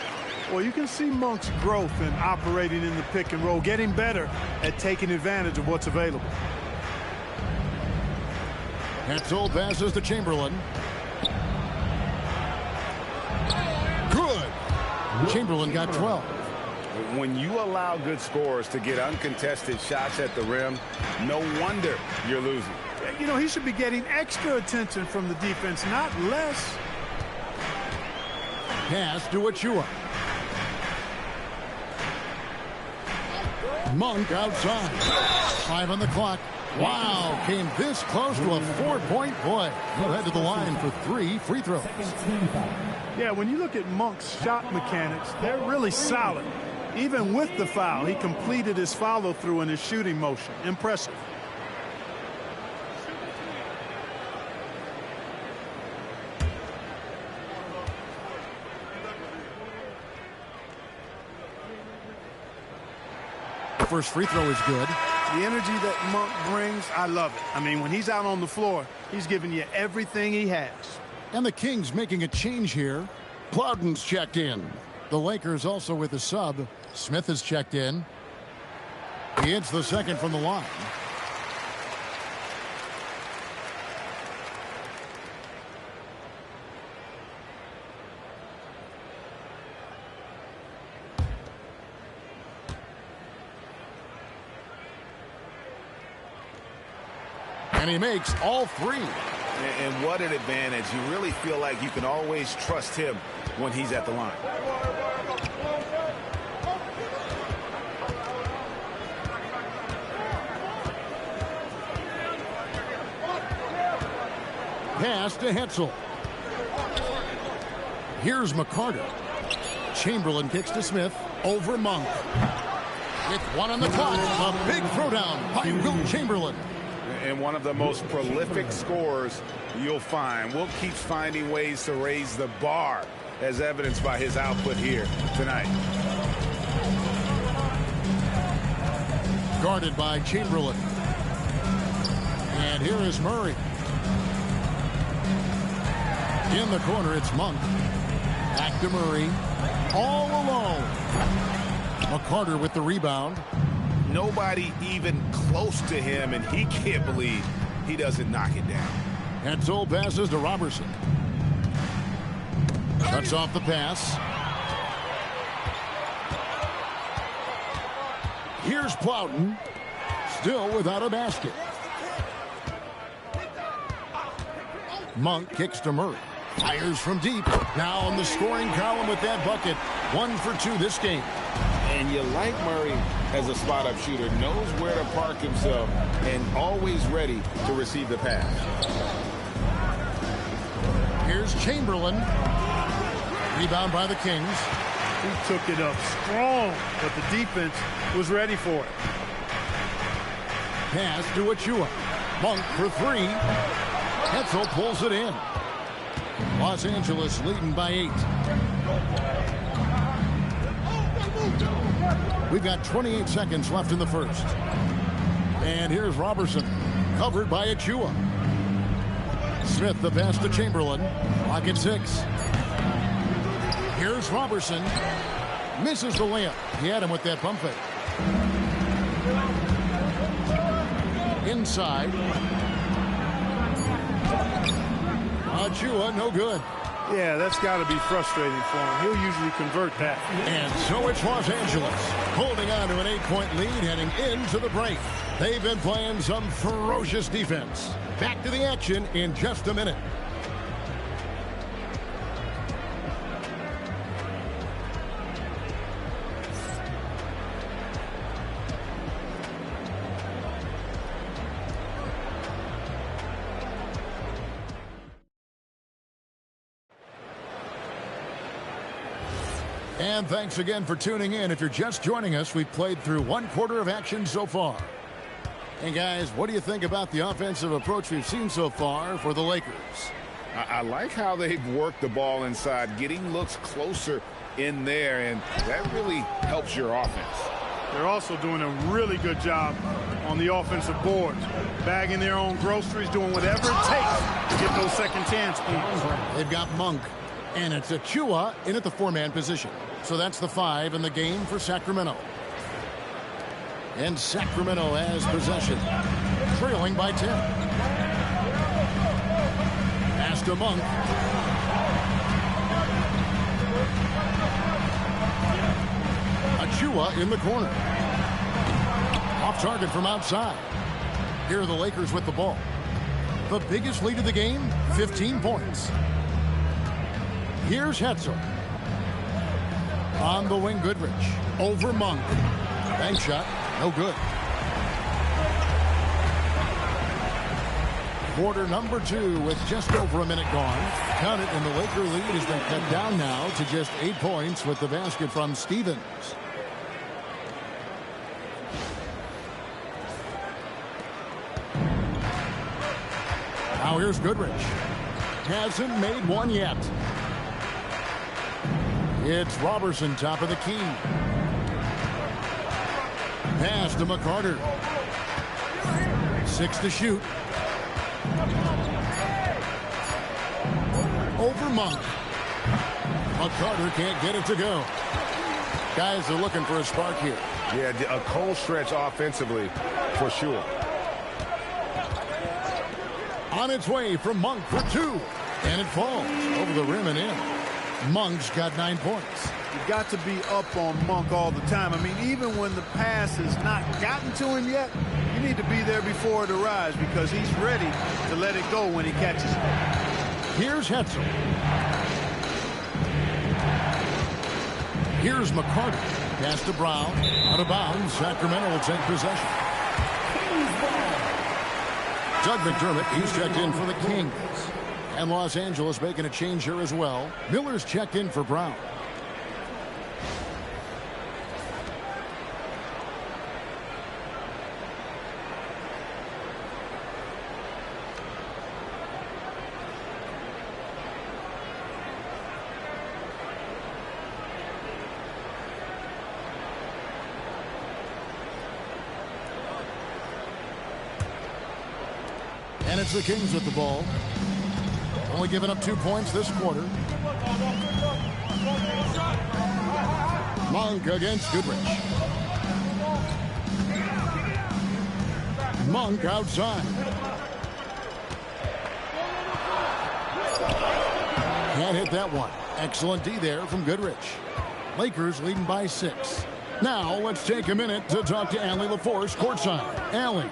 Speaker 7: Well, you can see Monk's growth in operating in the pick and roll, getting better at taking advantage of what's available.
Speaker 3: Hetzel passes to Chamberlain. Good. Chamberlain got 12.
Speaker 2: When you allow good scorers to get uncontested shots at the rim, no wonder you're losing.
Speaker 7: You know, he should be getting extra attention from the defense, not less.
Speaker 3: Pass to Achua. Monk outside. 5 on the clock. Wow, came this close to a 4-point play. He'll head to the line for 3 free throws.
Speaker 7: Yeah, when you look at Monk's shot mechanics, they're really solid. Even with the foul, he completed his follow-through in his shooting motion. Impressive.
Speaker 3: First free throw is good.
Speaker 7: The energy that Monk brings, I love it. I mean, when he's out on the floor, he's giving you everything he has.
Speaker 3: And the Kings making a change here. Plowden's checked in. The Lakers also with a sub. Smith is checked in. He hits the second from the line. And he makes all 3.
Speaker 2: And what an advantage. You really feel like you can always trust him when he's at the line.
Speaker 3: Pass to Hetzel. Here's McCarter. Chaimberlin kicks to Smith. Over Monk. With 1 on the clock. A big throwdown by Wilt Chamberlain.
Speaker 2: And one of the most prolific scorers you'll find. Wilt keeps finding ways to raise the bar, as evidenced by his output here tonight.
Speaker 3: Guarded by Chaimberlin. And here is Murray. In the corner, it's Monk. Back to Murray. All alone. McCarter with the rebound.
Speaker 2: Nobody even close to him, and he can't believe he doesn't knock it down.
Speaker 3: Hetzel passes to Robertson. Cuts off the pass. Here's Plowden. Still without a basket. Monk kicks to Murray. Fires from deep. Now on the scoring column with that bucket. 1 for 2 this game.
Speaker 2: And you like Murray as a spot-up shooter. Knows where to park himself and always ready to receive the pass.
Speaker 3: Here's Chaimberlin. Rebound by the Kings.
Speaker 7: He took it up strong, but the defense was ready for it.
Speaker 3: Pass to Achua. Monk for 3. Hetzel pulls it in. Los Angeles leading by 8. We've got 28 seconds left in the first. And here's Robertson. Covered by Achua. Smith the pass to Chaimberlin. Clock at 6. Here's Robertson. Misses the layup. He had him with that pump fake. Inside. Achua, no good.
Speaker 7: Yeah, that's got to be frustrating for him. He'll usually convert that.
Speaker 3: And so it's Los Angeles holding on to an 8-point lead heading into the break. They've been playing some ferocious defense. Back to the action in just a minute. And thanks again for tuning in. If you're just joining us, we've played through 1 quarter of action so far. And guys, what do you think about the offensive approach we've seen so far for the Lakers?
Speaker 2: I like how they've worked the ball inside, getting looks closer in there, and that really helps your offense.
Speaker 7: They're also doing a really good job on the offensive boards, bagging their own groceries, doing whatever it takes to get those second chance points.
Speaker 3: They've got Monk, and it's Achua in at the 4-man position. So that's the 5 in the game for Sacramento. And Sacramento has possession, trailing by 10. Pass to Monk. Achua in the corner. Off target from outside. Here are the Lakers with the ball. The biggest lead of the game, 15 points. Here's Hetzel. On the wing, Goodrich. Over Monk. Bank shot. No good. Quarter number 2 with just over a minute gone. Count it, and the Laker lead has been cut down now to just 8 points with the basket from Stevens. Now here's Goodrich. Hasn't made one yet. It's Robertson, top of the key. Pass to McCarter. 6 to shoot. Over Monk. McCarter can't get it to go. Guys are looking for a spark here.
Speaker 2: Yeah, a cold stretch offensively for sure.
Speaker 3: On its way from Monk for 2. And it falls over the rim and in. Monk's got 9 points.
Speaker 7: You've got to be up on Monk all the time. I mean, even when the pass has not gotten to him yet, you need to be there before it arrives because he's ready to let it go when he catches it.
Speaker 3: Here's Hetzel. Here's McCarter. Pass to Brown. Out of bounds. Sacramento will take possession. Doug McDermott, he's checked in for the Kings. And Los Angeles making a change here as well. Miller's checked in for Brown. it's the Kings with the ball. Only giving up 2 points this quarter. Monk against Goodrich. Monk outside. Can't hit that one. Excellent D there from Goodrich. Lakers leading by 6. Now let's take a minute to talk to Allie LaForce courtside. Allie.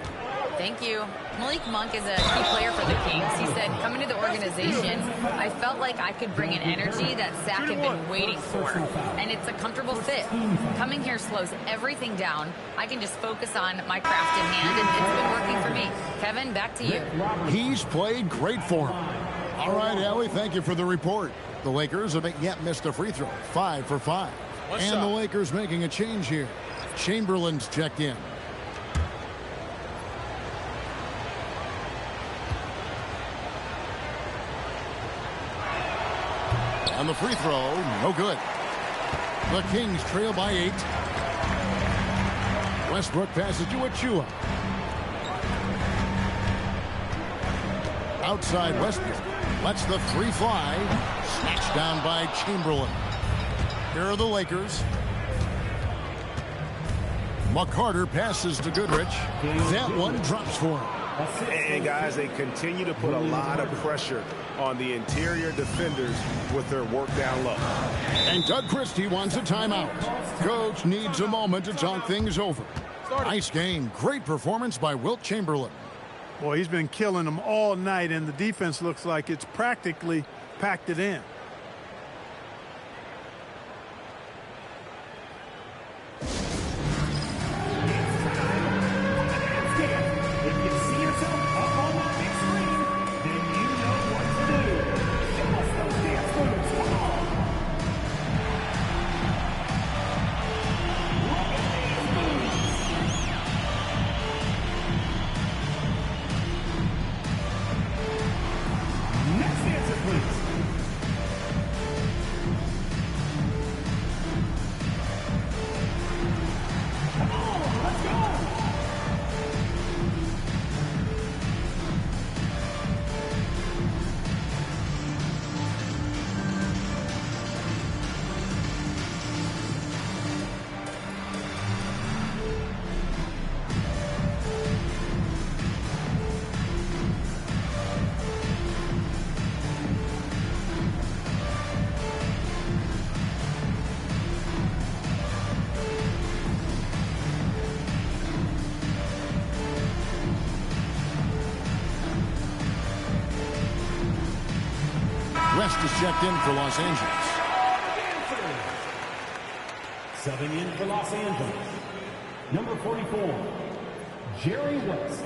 Speaker 10: Thank you. Malik Monk is a key player for the Kings. He said, coming to the organization, I felt like I could bring an energy that Zach had been waiting for. And it's a comfortable fit. Coming here slows everything down. I can just focus on my craft in hand, and it's been working for me. Kevin, back to you.
Speaker 3: He's played great for him. All right, Allie, thank you for the report. The Lakers haven't yet missed a free throw. 5 for 5. And the Lakers making a change here. Chamberlain's checked in. On the free throw, no good. The Kings trail by 8. Westbrook passes to Achua. Outside Westbrook. Lets the 3 fly. Snatched down by Chaimberlin. Here are the Lakers. McCarter passes to Goodrich. That one drops for him.
Speaker 2: And guys, they continue to put a lot of pressure on the interior defenders with their work down low.
Speaker 3: And Doug Christie wants a timeout. Coach needs a moment to talk things over. Nice game. Great performance by Wilt Chamberlain.
Speaker 7: Boy, he's been killing them all night, and the defense looks like it's practically packed it in.
Speaker 3: West is checked in for Los Angeles.
Speaker 6: Subbing in for Los Angeles, number 44, Jerry West.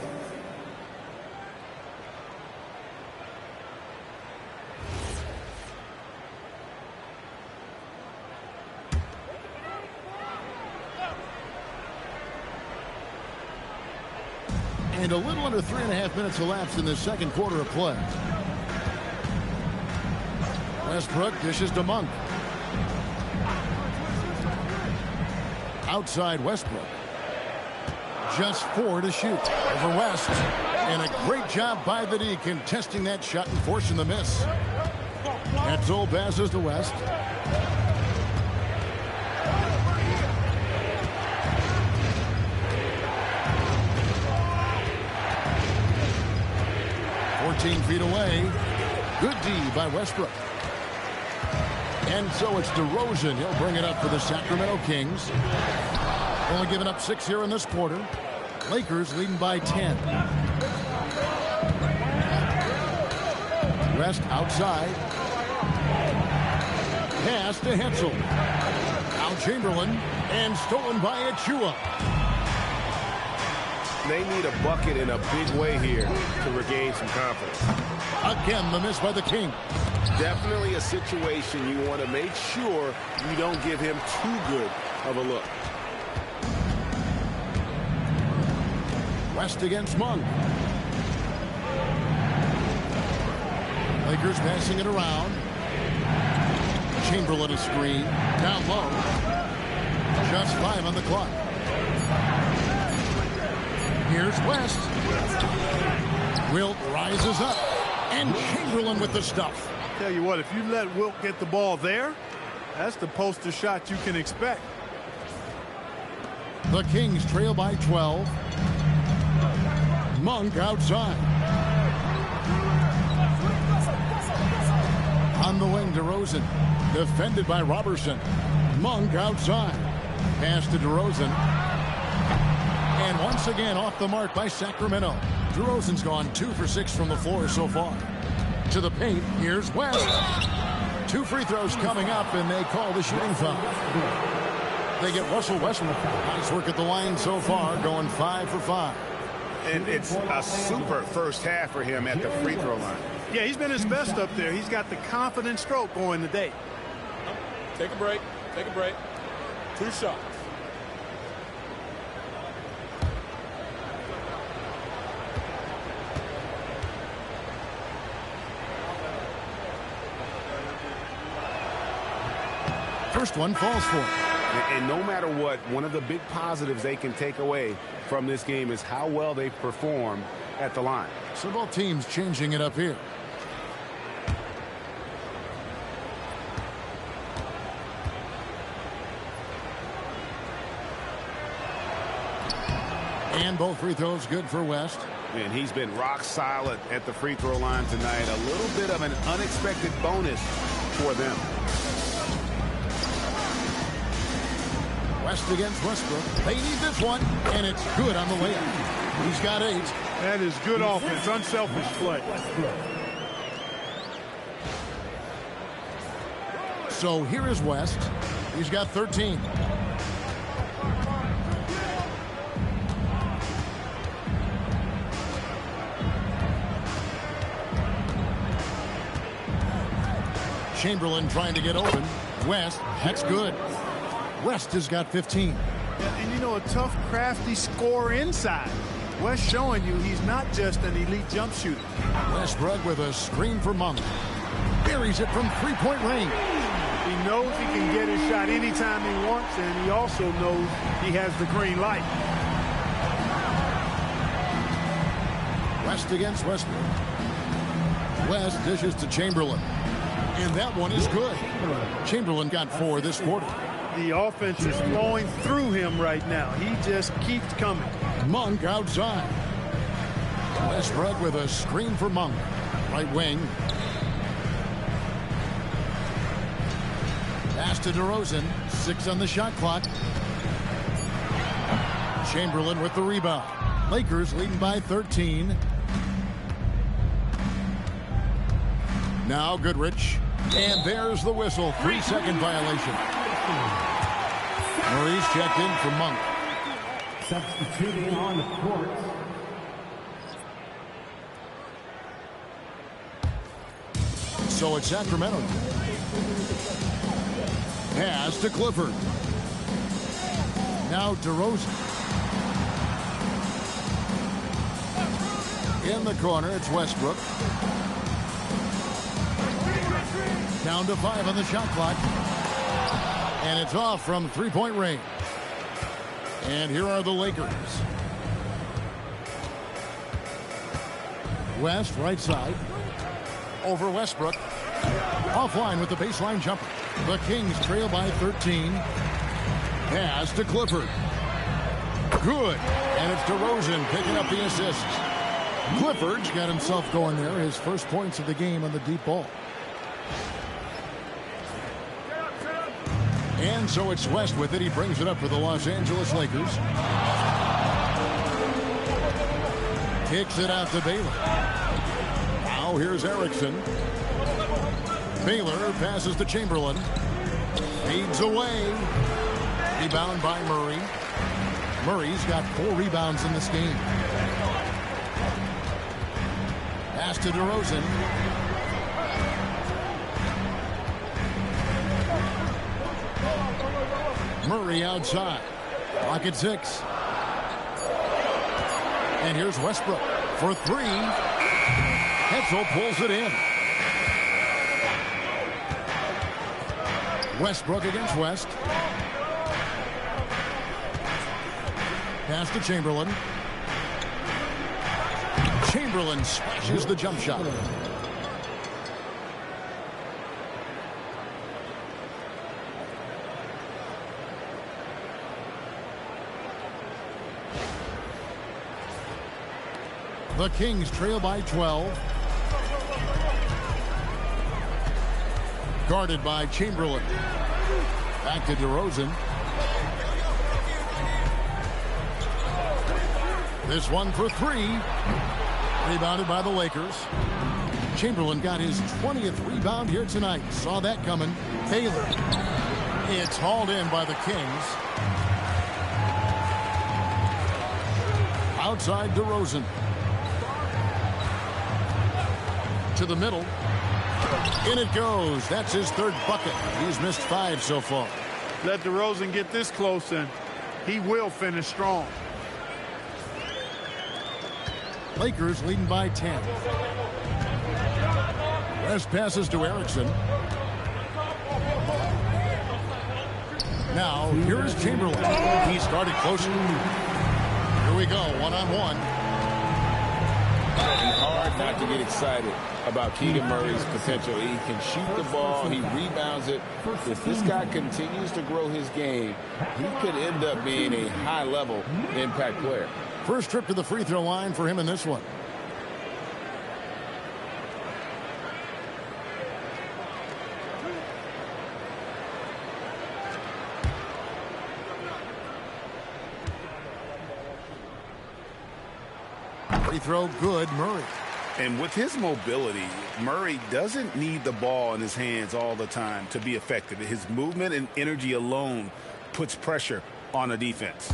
Speaker 3: And a little under 3.5 minutes elapsed in the second quarter of play. Westbrook dishes to Monk. Outside Westbrook. Just 4 to shoot. Over West. And a great job by the D contesting that shot and forcing the miss. Etzel passes to West. Feet away. Good D by Westbrook. And so it's DeRozan. He'll bring it up for the Sacramento Kings. Only giving up 6 here in this quarter. Lakers leading by 10. West outside. Pass to Hetzel. Now Chamberlain. And stolen by Achua.
Speaker 2: They need a bucket in a big way here to regain some confidence.
Speaker 3: Again, the miss by the King.
Speaker 2: Definitely a situation you want to make sure you don't give him too good of a look.
Speaker 3: West against Monk. Lakers passing it around. Chamberlain a screen. Down low. Just 5 on the clock. Here's West. Wilt rises up. And Chamberlain with the stuff.
Speaker 7: Tell you what, if you let Wilt get the ball there, that's the poster shot you can expect.
Speaker 3: The Kings trail by 12. Monk outside. On the wing, DeRozan. Defended by Robertson. Monk outside. Pass to DeRozan. And once again off the mark by Sacramento. DeRozan's gone 2 for 6 from the floor so far. To the paint, here's West. 2 free throws coming up, and they call the shooting foul. They get Russell Westbrook. Nice work at the line so far, going 5 for 5.
Speaker 2: And it's a super first half for him at the free throw line.
Speaker 7: Yeah, he's been his best up there. He's got the confident stroke going today.
Speaker 11: Take a break. Take a break. 2 shots.
Speaker 3: First one falls for him.
Speaker 2: And no matter what, one of the big positives they can take away from this game is how well they perform at the line.
Speaker 3: So both teams changing it up here. And both free throws good for West.
Speaker 2: And he's been rock solid at the free throw line tonight. A little bit of an unexpected bonus for them.
Speaker 3: West against Westbrook. They need this one, and it's good on the layup. He's got 8.
Speaker 7: That is good offense, unselfish play.
Speaker 3: So here is West. He's got 13. Chamberlain trying to get open. West, that's good. West has got 15.
Speaker 7: And you know, a tough, crafty scorer inside. West showing you he's not just an elite jump shooter.
Speaker 3: Westbrook with a screen for Monk. Buries it from three-point range.
Speaker 7: He knows he can get his shot anytime he wants, and he also knows he has the green light.
Speaker 3: West against Westbrook. West dishes to Chamberlain. And that one is good. Chamberlain got 4 this quarter.
Speaker 7: The offense is flowing through him right now. He just keeps coming.
Speaker 3: Monk outside. Westbrook with a screen for Monk. Right wing. Pass to DeRozan. 6 on the shot clock. Chamberlain with the rebound. Lakers leading by 13. Now Goodrich. And there's the whistle. 3-second violation. Murray's checked in for Monk.
Speaker 6: Substituting on the court.
Speaker 3: So it's Sacramento. Pass to Clifford. Now DeRozan. In the corner, it's Westbrook. Down to 5 on the shot clock. And it's off from three-point range. And here are the Lakers. West, right side. Over Westbrook. Offline with the baseline jumper. The Kings trail by 13. Pass to Clifford. Good. And it's DeRozan picking up the assist. Clifford's got himself going there. His first points of the game on the deep ball. And so it's West with it. He brings it up for the Los Angeles Lakers. Kicks it out to Baylor. Now here's Erickson. Baylor passes to Chamberlain. Fades away. Rebound by Murray. Murray's got 4 rebounds in this game. Pass to DeRozan. Murray outside. Clock at 6. And here's Westbrook for 3. Hetzel pulls it in. Westbrook against West. Pass to Chamberlain. Chamberlain slashes the jump shot. The Kings trail by 12. Guarded by Chaimberlin. Back to DeRozan. This one for three. Rebounded by the Lakers. Chaimberlin got his 20th rebound here tonight. Saw that coming. Baylor. It's hauled in by the Kings. Outside DeRozan. To the middle. In it goes. That's his third bucket. He's missed 5 so far.
Speaker 7: Let DeRozan get this close and he will finish strong.
Speaker 3: Lakers leading by 10. West passes to Erickson. Now, here is Chamberlain. He started closer. Here we go, one-on-one.
Speaker 2: Hard not to get excited about Keegan Murray's potential. He can shoot the ball. He rebounds it. If this guy continues to grow his game, he could end up being a high-level impact player.
Speaker 3: First trip to the free throw line for him in this one. Free throw good, Murray.
Speaker 2: And with his mobility, Murray doesn't need the ball in his hands all the time to be effective. His movement and energy alone puts pressure on a defense.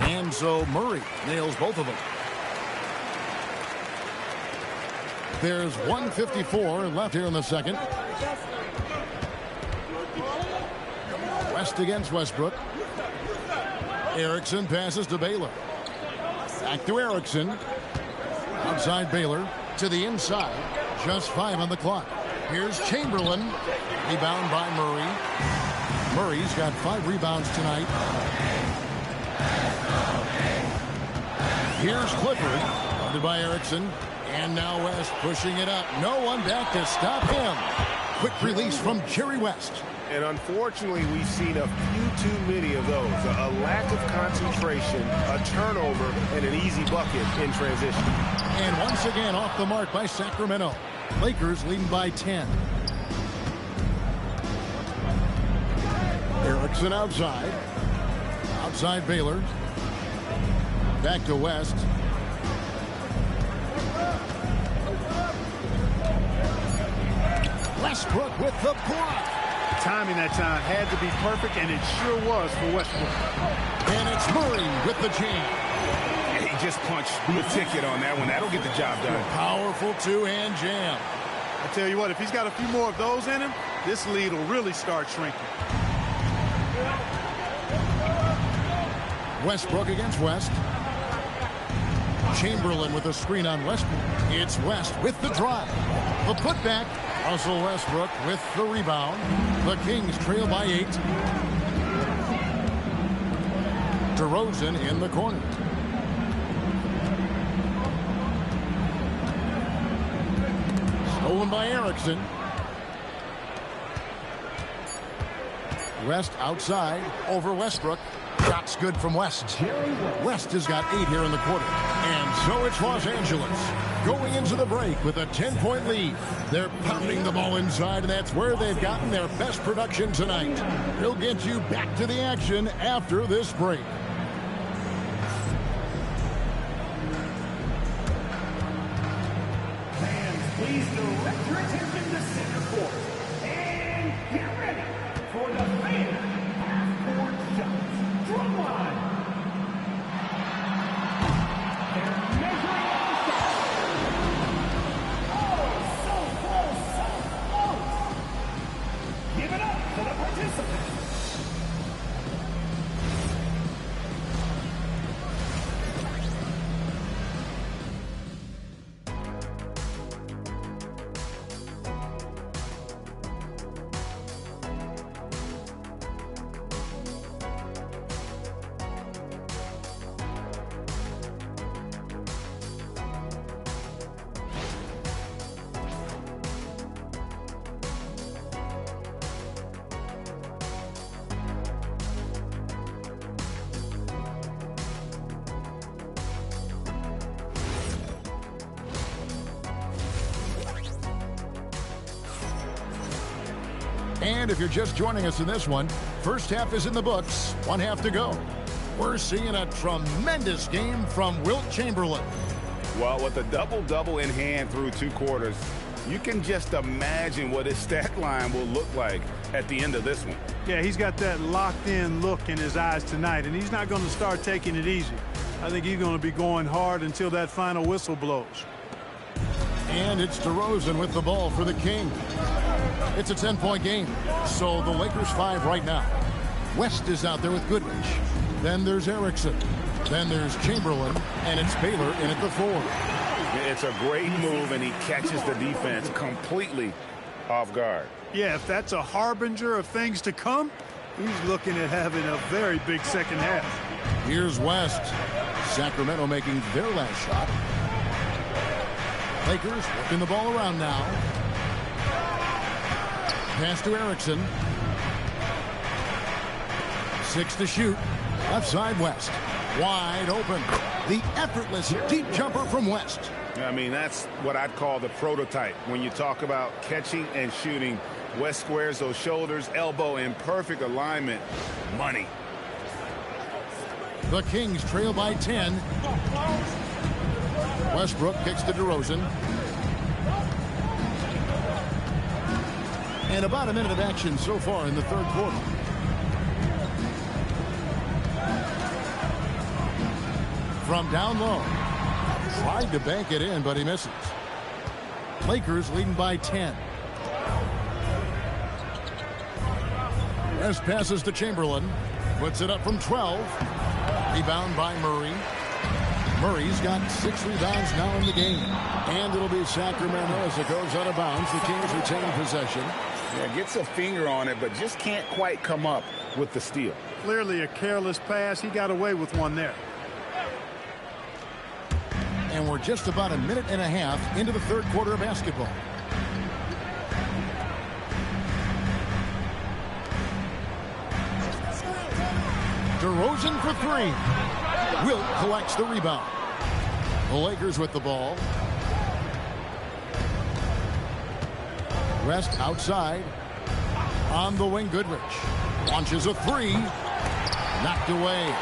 Speaker 3: And so Murray nails both of them. There's 1:54 left here in the second. West against Westbrook. Erickson passes to Baylor. Back to Erickson. Outside Baylor to the inside. Just 5 on the clock. Here's Chamberlain. Rebound by Murray. Murray's got 5 rebounds tonight. Here's Clifford. Funded by Erickson. And now West pushing it up. No one back to stop him. Quick release from Jerry West.
Speaker 12: And unfortunately, we've seen a few too many of those. A lack of concentration, a turnover, and an easy bucket in transition.
Speaker 3: And once again off the mark by Sacramento. Lakers leading by 10. Erickson outside. Outside Baylor. Back to West. Westbrook with the block.
Speaker 7: Timing that time had to be perfect, and it sure was for Westbrook.
Speaker 3: And it's Murray with the chain.
Speaker 2: He just punched the ticket on that one. That'll get the job done.
Speaker 3: Powerful two-hand jam.
Speaker 7: I tell you what, if he's got a few more of those in him, this lead will really start shrinking.
Speaker 3: Westbrook against West. Chamberlain with a screen on Westbrook. It's West with the drive. The putback. Russell Westbrook with the rebound. The Kings trail by 8. DeRozan in the corner. Stolen by Erickson. West outside over Westbrook. Shots good from West. West has got 8 here in the quarter. And so it's Los Angeles going into the break with a 10-point lead. They're pounding the ball inside, and that's where they've gotten their best production tonight. We'll get you back to the action after this break.
Speaker 6: Fans, please direct your attention to center court. And get ready for the fan half-court shots. Drum line. They're measuring out the shot. Oh, so close, so close. Give it up to the participants.
Speaker 3: And if you're just joining us in this one, first half is in the books, one half to go. We're seeing a tremendous game from Wilt Chamberlain.
Speaker 2: Well, with a double-double in hand through 2 quarters, you can just imagine what his stat line will look like at the end of this one.
Speaker 7: Yeah, he's got that locked-in look in his eyes tonight, and he's not going to start taking it easy. I think he's going to be going hard until that final whistle blows.
Speaker 3: And it's DeRozan with the ball for the King. It's a 10-point game, so the Lakers 5 right now. West is out there with Goodrich. Then there's Erickson. Then there's Chamberlain, and it's Baylor in at the 4.
Speaker 2: It's a great move, and he catches the defense completely off guard.
Speaker 7: Yeah, if that's a harbinger of things to come, he's looking at having a very big second half.
Speaker 3: Here's West. Sacramento making their last shot. Lakers working the ball around now. Pass to Erickson. 6 to shoot. Left side West. Wide open. The effortless deep jumper from West.
Speaker 2: I mean, that's what I'd call the prototype. When you talk about catching and shooting, West squares those shoulders, elbow in perfect alignment. Money.
Speaker 3: The Kings trail by 10. Westbrook kicks to DeRozan. And about a minute of action so far in the third quarter. From down low. Tried to bank it in, but he misses. Lakers leading by 10. West passes to Chamberlain. Puts it up from 12. Rebound by Murray. Murray's got 6 rebounds now in the game. And it'll be Sacramento as it goes out of bounds. The Kings retaining possession.
Speaker 2: Yeah, gets a finger on it, but just can't quite come up with the steal.
Speaker 7: Clearly a careless pass. He got away with one there.
Speaker 3: And we're just about a minute and a half into the third quarter of basketball. DeRozan for 3. Wilt collects the rebound. The Lakers with the ball. West outside. On the wing, Goodrich. Launches a 3. Knocked away.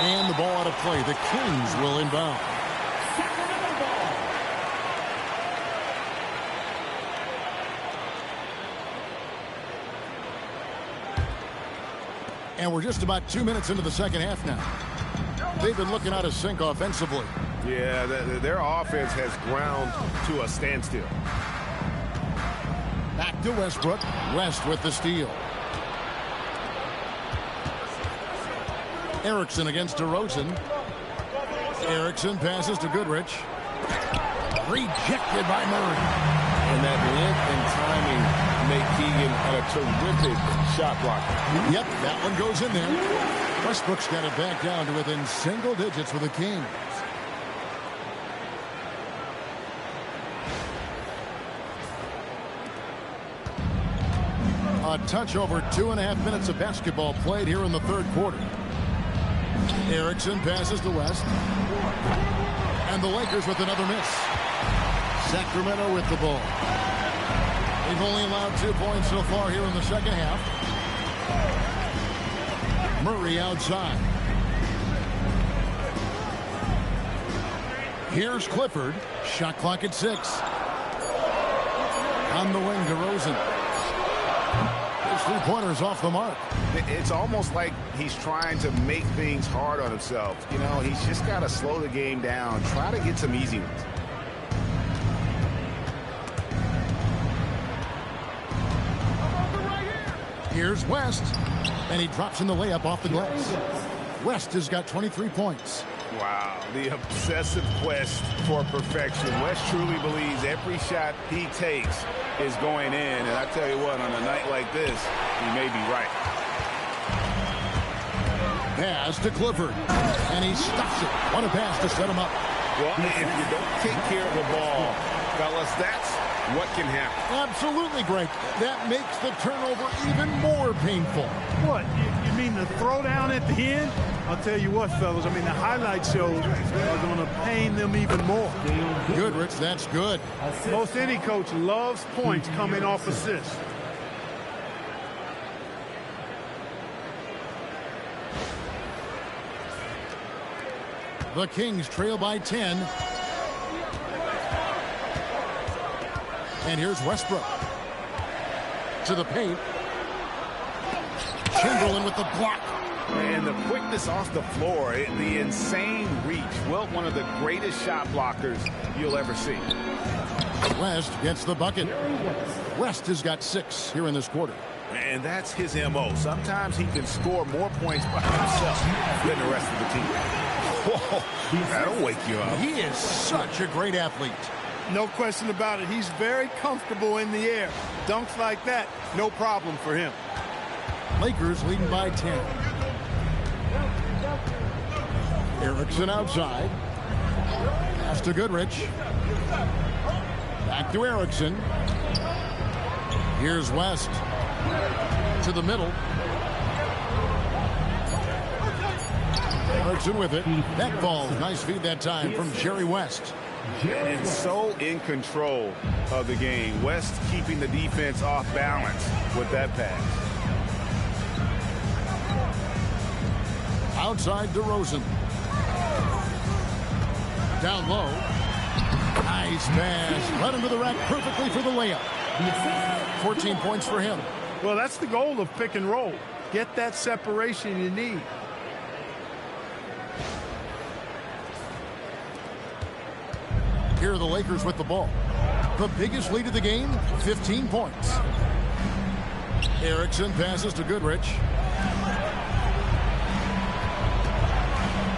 Speaker 3: And the ball out of play. The Kings will inbound. And we're just about 2 minutes into the second half now. They've been looking out of sync offensively.
Speaker 12: Yeah, their offense has ground to a standstill.
Speaker 3: Back to Westbrook. West with the steal. Erickson against DeRozan. Erickson passes to Goodrich. Rejected by Murray.
Speaker 12: And that length and timing make Keegan a terrific shot blocker.
Speaker 3: Yep, that one goes in there. Westbrook's got it back down to within single digits for the Kings. A touch over 2.5 minutes of basketball played here in the third quarter. Erickson passes to West. And the Lakers with another miss. Sacramento with the ball. They've only allowed 2 points so far here in the second half. Murray outside. Here's Clifford. Shot clock at 6. On the wing, DeRozan. His 3-pointers off the mark.
Speaker 2: It's almost like he's trying to make things hard on himself. You know, he's just got to slow the game down. Try to get some easy ones.
Speaker 3: Here's West, and he drops in the layup off the glass. West has got 23 points.
Speaker 2: Wow, the obsessive quest for perfection. West truly believes every shot he takes is going in, and I tell you what, on a night like this, he may be right.
Speaker 3: Pass to Clifford, and he stuffs it. What a pass to set him up.
Speaker 2: Well, if you don't take care of the ball, fellas, that's what can happen.
Speaker 3: Absolutely, Greg. That makes the turnover even more painful.
Speaker 7: What? You mean the throwdown at the end? I'll tell you what, fellas. I mean, the highlight shows are going to pain them even more.
Speaker 3: Goodrich, that's good.
Speaker 7: Most any coach loves points coming off assists.
Speaker 3: The Kings trail by 10. And here's Westbrook. To the paint. Chamberlain with the block.
Speaker 2: And the quickness off the floor, the insane reach. Wilt, one of the greatest shot blockers you'll ever see.
Speaker 3: West gets the bucket. West has got 6 here in this quarter.
Speaker 2: And that's his MO. Sometimes he can score more points by himself than the rest of the team. Whoa, that'll wake you up.
Speaker 3: He is such a great athlete.
Speaker 7: No question about it. He's very comfortable in the air. Dunks like that, no problem for him.
Speaker 3: Lakers leading by 10. Erickson outside. Pass to Goodrich. Back to Erickson. Here's West. To the middle. Erickson with it. That ball. Nice feed that time from Jerry West.
Speaker 2: And so in control of the game. West keeping the defense off balance with that pass.
Speaker 3: Outside DeRozan. Down low. Nice pass. Led him to the rack perfectly for the layup. 14 points for him.
Speaker 7: Well, that's the goal of pick and roll. Get that separation you need.
Speaker 3: Here are the Lakers with the ball. The biggest lead of the game, 15 points. Erickson passes to Goodrich.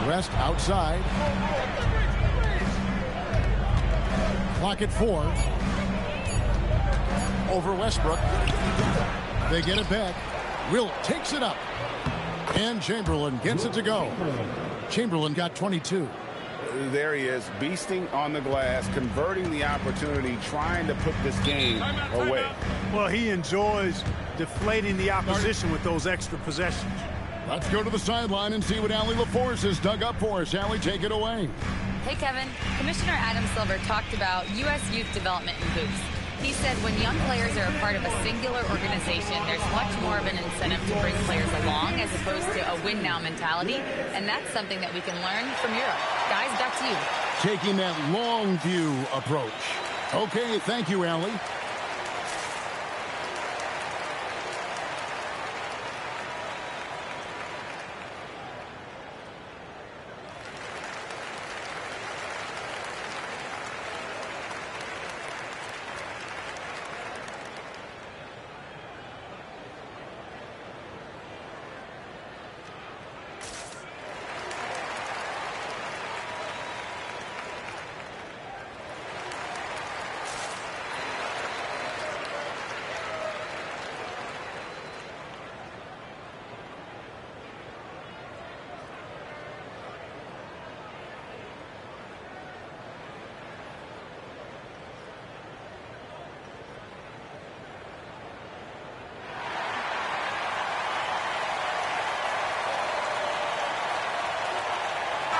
Speaker 3: West outside. Clock at 4. Over Westbrook. They get it back. Wilt takes it up. And Chamberlain gets it to go. Chamberlain got 22.
Speaker 2: There he is, beasting on the glass, converting the opportunity, trying to put this game away.
Speaker 7: Well, he enjoys deflating the opposition with those extra possessions.
Speaker 3: Let's go to the sideline and see what Allie LaForce has dug up for us. Allie, take it away.
Speaker 10: Hey, Kevin. Commissioner Adam Silver talked about U.S. youth development in hoops. He said when young players are a part of a singular organization, there's much more of an incentive to bring players along as opposed to a win-now mentality, and that's something that we can learn from Europe. Guys, back to you.
Speaker 3: Taking that long view approach. Okay, thank you, Allie.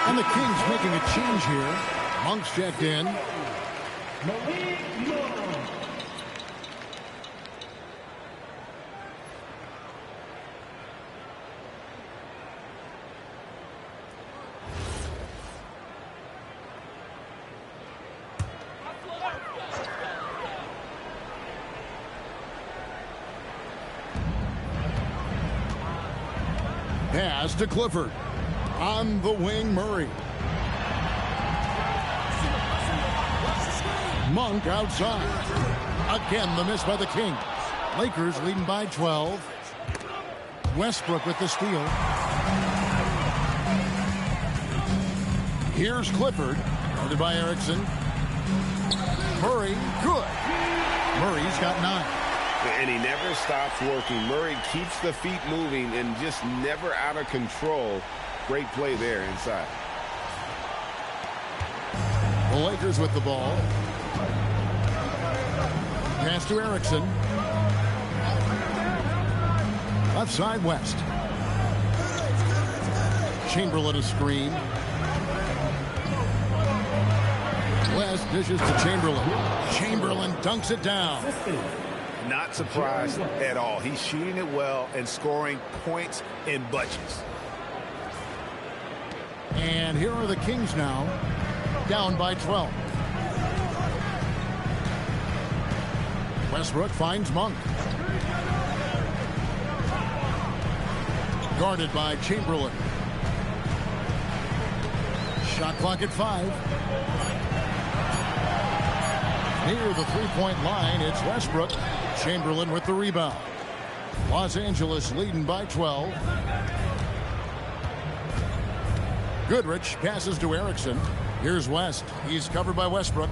Speaker 3: And the Kings making a change here. Monk's checked in. Pass to Clifford. On the wing, Murray. Monk outside. Again, the miss by the Kings. Lakers leading by 12. Westbrook with the steal. Here's Clifford. Guarded by Erickson. Murray, good. Murray's got 9.
Speaker 2: And he never stops working. Murray keeps the feet moving and just never out of control. Great play there inside.
Speaker 3: The Lakers with the ball. Pass to Erickson. Left side, West. Chamberlain a screen. West dishes to Chamberlain. Chamberlain dunks it down.
Speaker 2: Not surprised at all. He's shooting it well and scoring points in bunches.
Speaker 3: And here are the Kings now, down by 12. Westbrook finds Monk. Guarded by Chamberlain. Shot clock at 5. Near the three-point line, it's Westbrook. Chamberlain with the rebound. Los Angeles leading by 12. Goodrich passes to Erickson. Here's West. He's covered by Westbrook.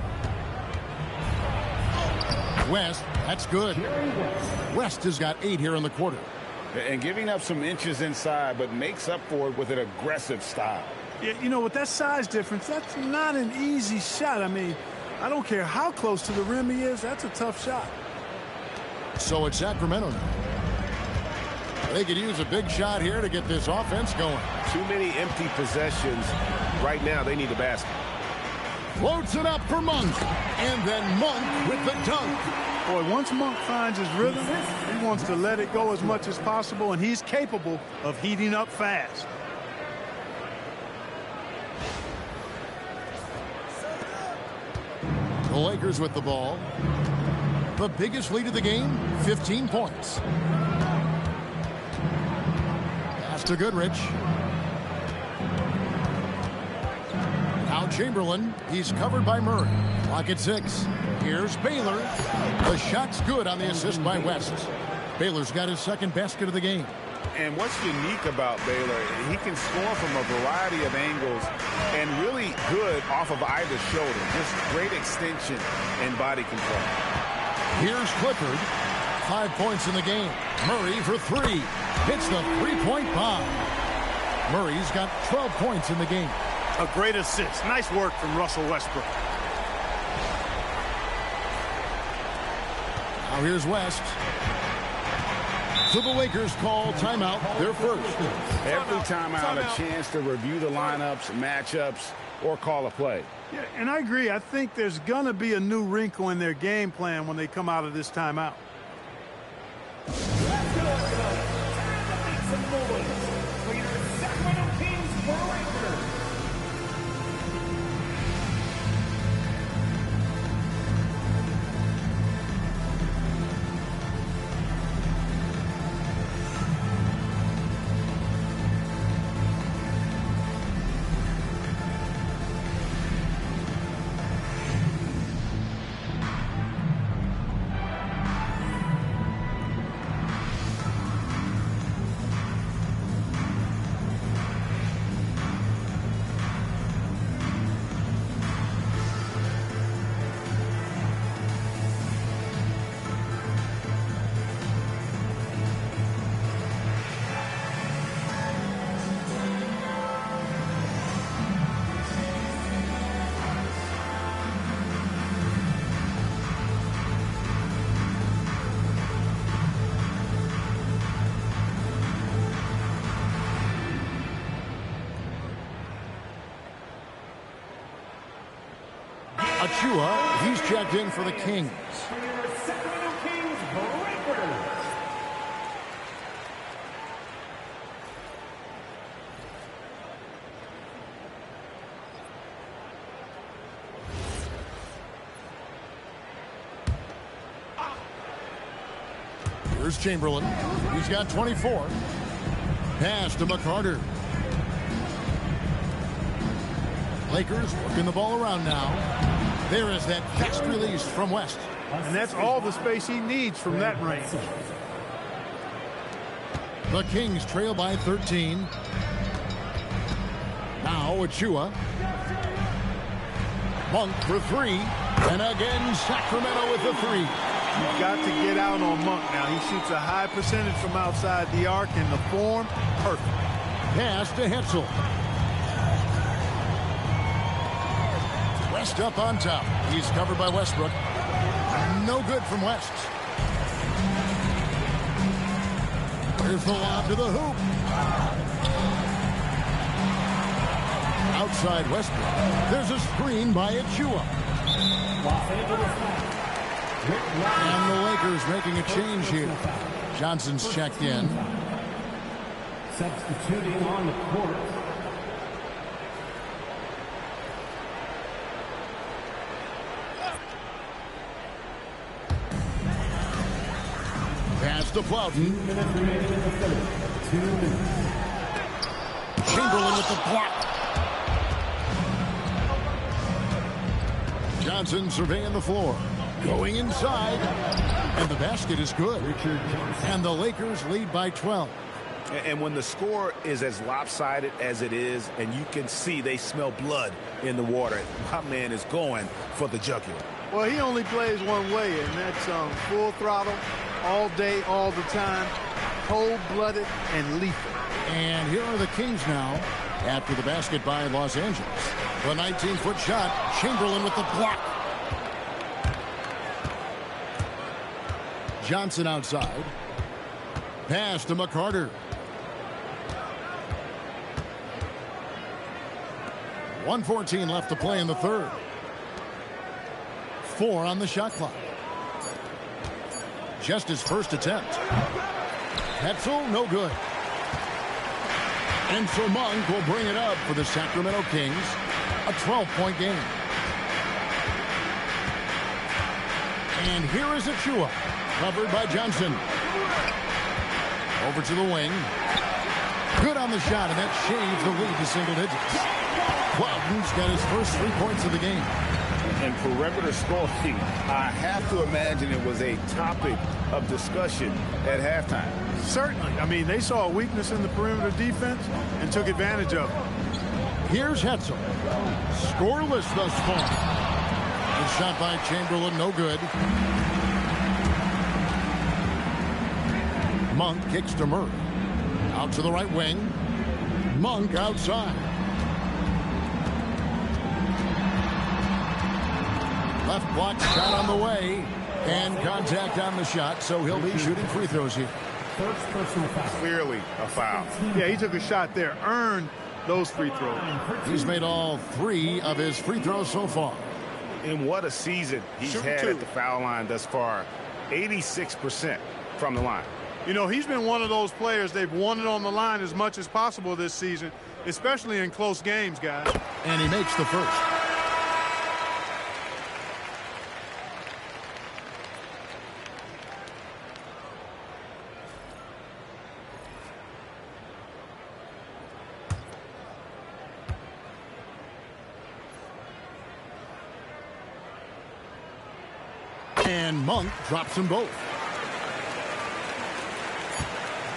Speaker 3: West, that's good. West has got 8 here in the quarter.
Speaker 2: And giving up some inches inside, but makes up for it with an aggressive style.
Speaker 7: Yeah, you know, with that size difference, that's not an easy shot. I mean, I don't care how close to the rim he is. That's a tough shot.
Speaker 3: So it's Sacramento now. They could use a big shot here to get this offense going.
Speaker 12: Too many empty possessions. Right now, they need a basket.
Speaker 3: Floats it up for Monk. And then Monk with the dunk.
Speaker 7: Boy, once Monk finds his rhythm, he wants to let it go as much as possible, and he's capable of heating up fast.
Speaker 3: The Lakers with the ball. The biggest lead of the game, 15 points. Pass to Goodrich. Now Chamberlain. He's covered by Murray. Clock at 6. Here's Baylor. The shot's good on the assist by West. Baylor's got his second basket of the game.
Speaker 2: And what's unique about Baylor, he can score from a variety of angles and really good off of either shoulder. Just great extension and body control.
Speaker 3: Here's Clifford. 5 points in the game. Murray for 3. Hits the three-point bomb. Murray's got 12 points in the game.
Speaker 7: A great assist. Nice work from Russell Westbrook.
Speaker 3: Now here's West. So the Lakers call timeout, their first.
Speaker 2: Every timeout, a chance to review the lineups, matchups, or call a play.
Speaker 7: Yeah, and I agree. I think there's going to be a new wrinkle in their game plan when they come out of this timeout.
Speaker 6: Let's go. Make some noise for your Sacramento Kings Breakers.
Speaker 3: Achua, he's checked in for the Kings.
Speaker 6: For your Sacramento Kings Breakers.
Speaker 3: Here's Chamberlain. He's got 24. Pass to McCarter. Lakers working the ball around now. There is that fast release from West.
Speaker 7: And that's all the space he needs from that range.
Speaker 3: The Kings trail by 13. Now Achua. Monk for 3. And again, Sacramento with the 3.
Speaker 7: You've got to get out on Monk now. He shoots a high percentage from outside the arc, and the form, perfect.
Speaker 3: Pass to Hetzel. West up on top. He's covered by Westbrook. No good from West. Here's the lob to the hoop. Outside Westbrook. There's a screen by Achua. And the Lakers making a change here. Johnson's checked in.
Speaker 6: Substituting on the court
Speaker 3: to Plowden. Chamberlain with the block. Johnson surveying the floor. Going inside. And the basket is good. And the Lakers lead by 12.
Speaker 2: And when the score is as lopsided as it is, and you can see they smell blood in the water, my man is going for the jugular.
Speaker 7: Well, he only plays one way, and that's full throttle, all day, all the time, cold-blooded and lethal.
Speaker 3: And here are the Kings now after the basket by Los Angeles. The 19-foot shot, Chamberlain with the block. Johnson outside. Pass to McCarter. 1:14 left to play in the third. 4 on the shot clock. Just his first attempt. Hetzel, no good. And so Monk will bring it up for the Sacramento Kings. A 12-point game. And here is Achua. Covered by Johnson. Over to the wing. Good on the shot, and that shaves the lead to single digits. Plowden's got his first 3 points of the game.
Speaker 2: And perimeter scoring, I have to imagine it was a topic of discussion at halftime.
Speaker 7: Certainly. I mean, they saw a weakness in the perimeter defense and took advantage of it.
Speaker 3: Here's Hetzel. Scoreless thus far. The shot by Chamberlain, no good. Monk kicks to Murray. Out to the right wing. Monk outside. Left block shot on the way. And contact on the shot, so he'll be shooting free throws here.
Speaker 2: Clearly a foul.
Speaker 7: Yeah, he took a shot there. Earned those free throws.
Speaker 3: He's made all 3 of his free throws so far.
Speaker 2: And what a season he's had at the foul line thus far. 86% from the line.
Speaker 7: You know, he's been one of those players they've wanted on the line as much as possible this season, especially in close games, guys.
Speaker 3: And he makes the first. And Monk drops them both.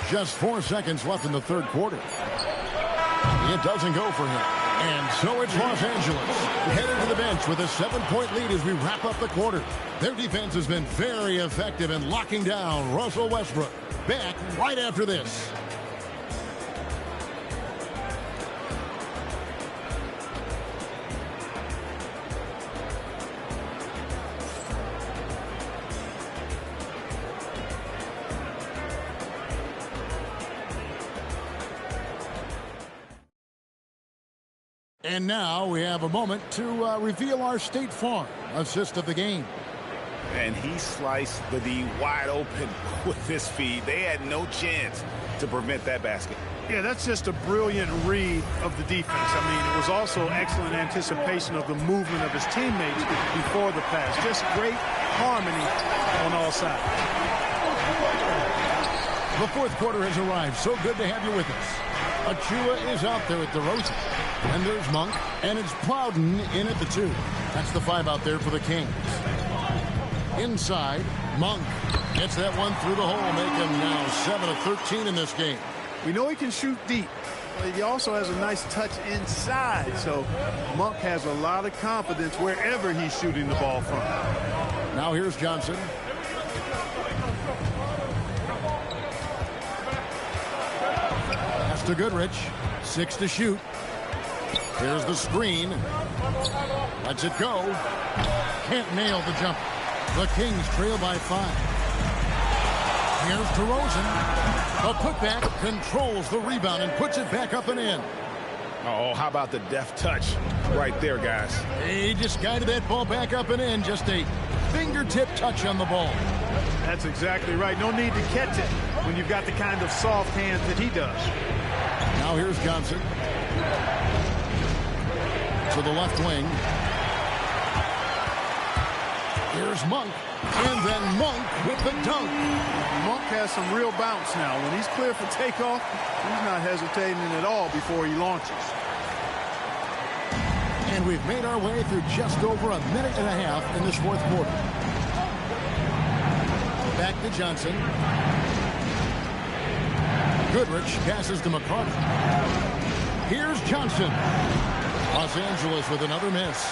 Speaker 3: Just 4 seconds left in the third quarter. It doesn't go for him. And so it's Los Angeles headed to the bench with a 7-point lead as we wrap up the quarter. Their defense has been very effective in locking down Russell Westbrook. Back right after this. And now we have a moment to reveal our State Farm assist of the game.
Speaker 2: And he sliced the D wide open with his feed. They had no chance to prevent that basket.
Speaker 7: Yeah, that's just a brilliant read of the defense. I mean, it was also excellent anticipation of the movement of his teammates before the pass. Just great harmony on all sides.
Speaker 3: The fourth quarter has arrived. So good to have you with us. Achua is out there at the Rosen. And there's Monk. And it's Plowden in at the 2. That's the 5 out there for the Kings. Inside, Monk gets that one through the hole, making now 7 of 13 in this game.
Speaker 7: We know he can shoot deep, but he also has a nice touch inside. So Monk has a lot of confidence wherever he's shooting the ball from.
Speaker 3: Now here's Johnson. Pass to Goodrich. 6 to shoot. Here's the screen. Lets it go. Can't nail the jumper. The Kings trail by 5. Here's DeRozan. A putback, controls the rebound and puts it back up and in.
Speaker 2: Oh, how about the deft touch right there, guys?
Speaker 3: He just guided that ball back up and in. Just a fingertip touch on the ball.
Speaker 7: That's exactly right. No need to catch it when you've got the kind of soft hands that he does.
Speaker 3: Now here's Johnson. To the left wing. Here's Monk. And then Monk with the dunk.
Speaker 7: Monk has some real bounce now. When he's clear for takeoff, he's not hesitating at all before he launches.
Speaker 3: And we've made our way through just over a minute and a half in this fourth quarter. Back to Johnson. Goodrich passes to McCarty. Here's Johnson. Los Angeles with another miss.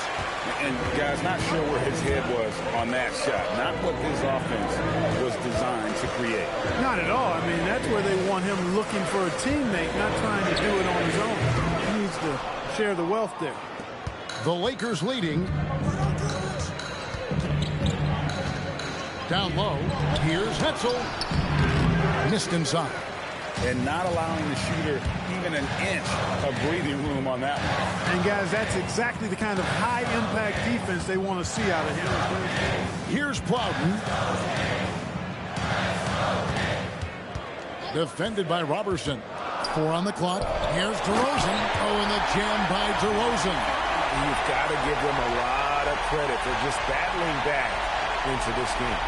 Speaker 2: And, guys, not sure where his head was on that shot. Not what his offense was designed to create.
Speaker 7: Not at all. I mean, that's where they want him looking for a teammate, not trying to do it on his own. He needs to share the wealth there.
Speaker 3: The Lakers leading. Down low. Here's Hetzel. Missed inside.
Speaker 2: And not allowing the shooter even an inch of breathing room on that one.
Speaker 7: And, guys, that's exactly the kind of high-impact defense they want to see out of him.
Speaker 3: Here's Plowden. Defended by Robertson. 4 on the clock. Here's DeRozan. Oh, and the jam by DeRozan.
Speaker 12: You've got to give them a lot of credit for just battling back into this game.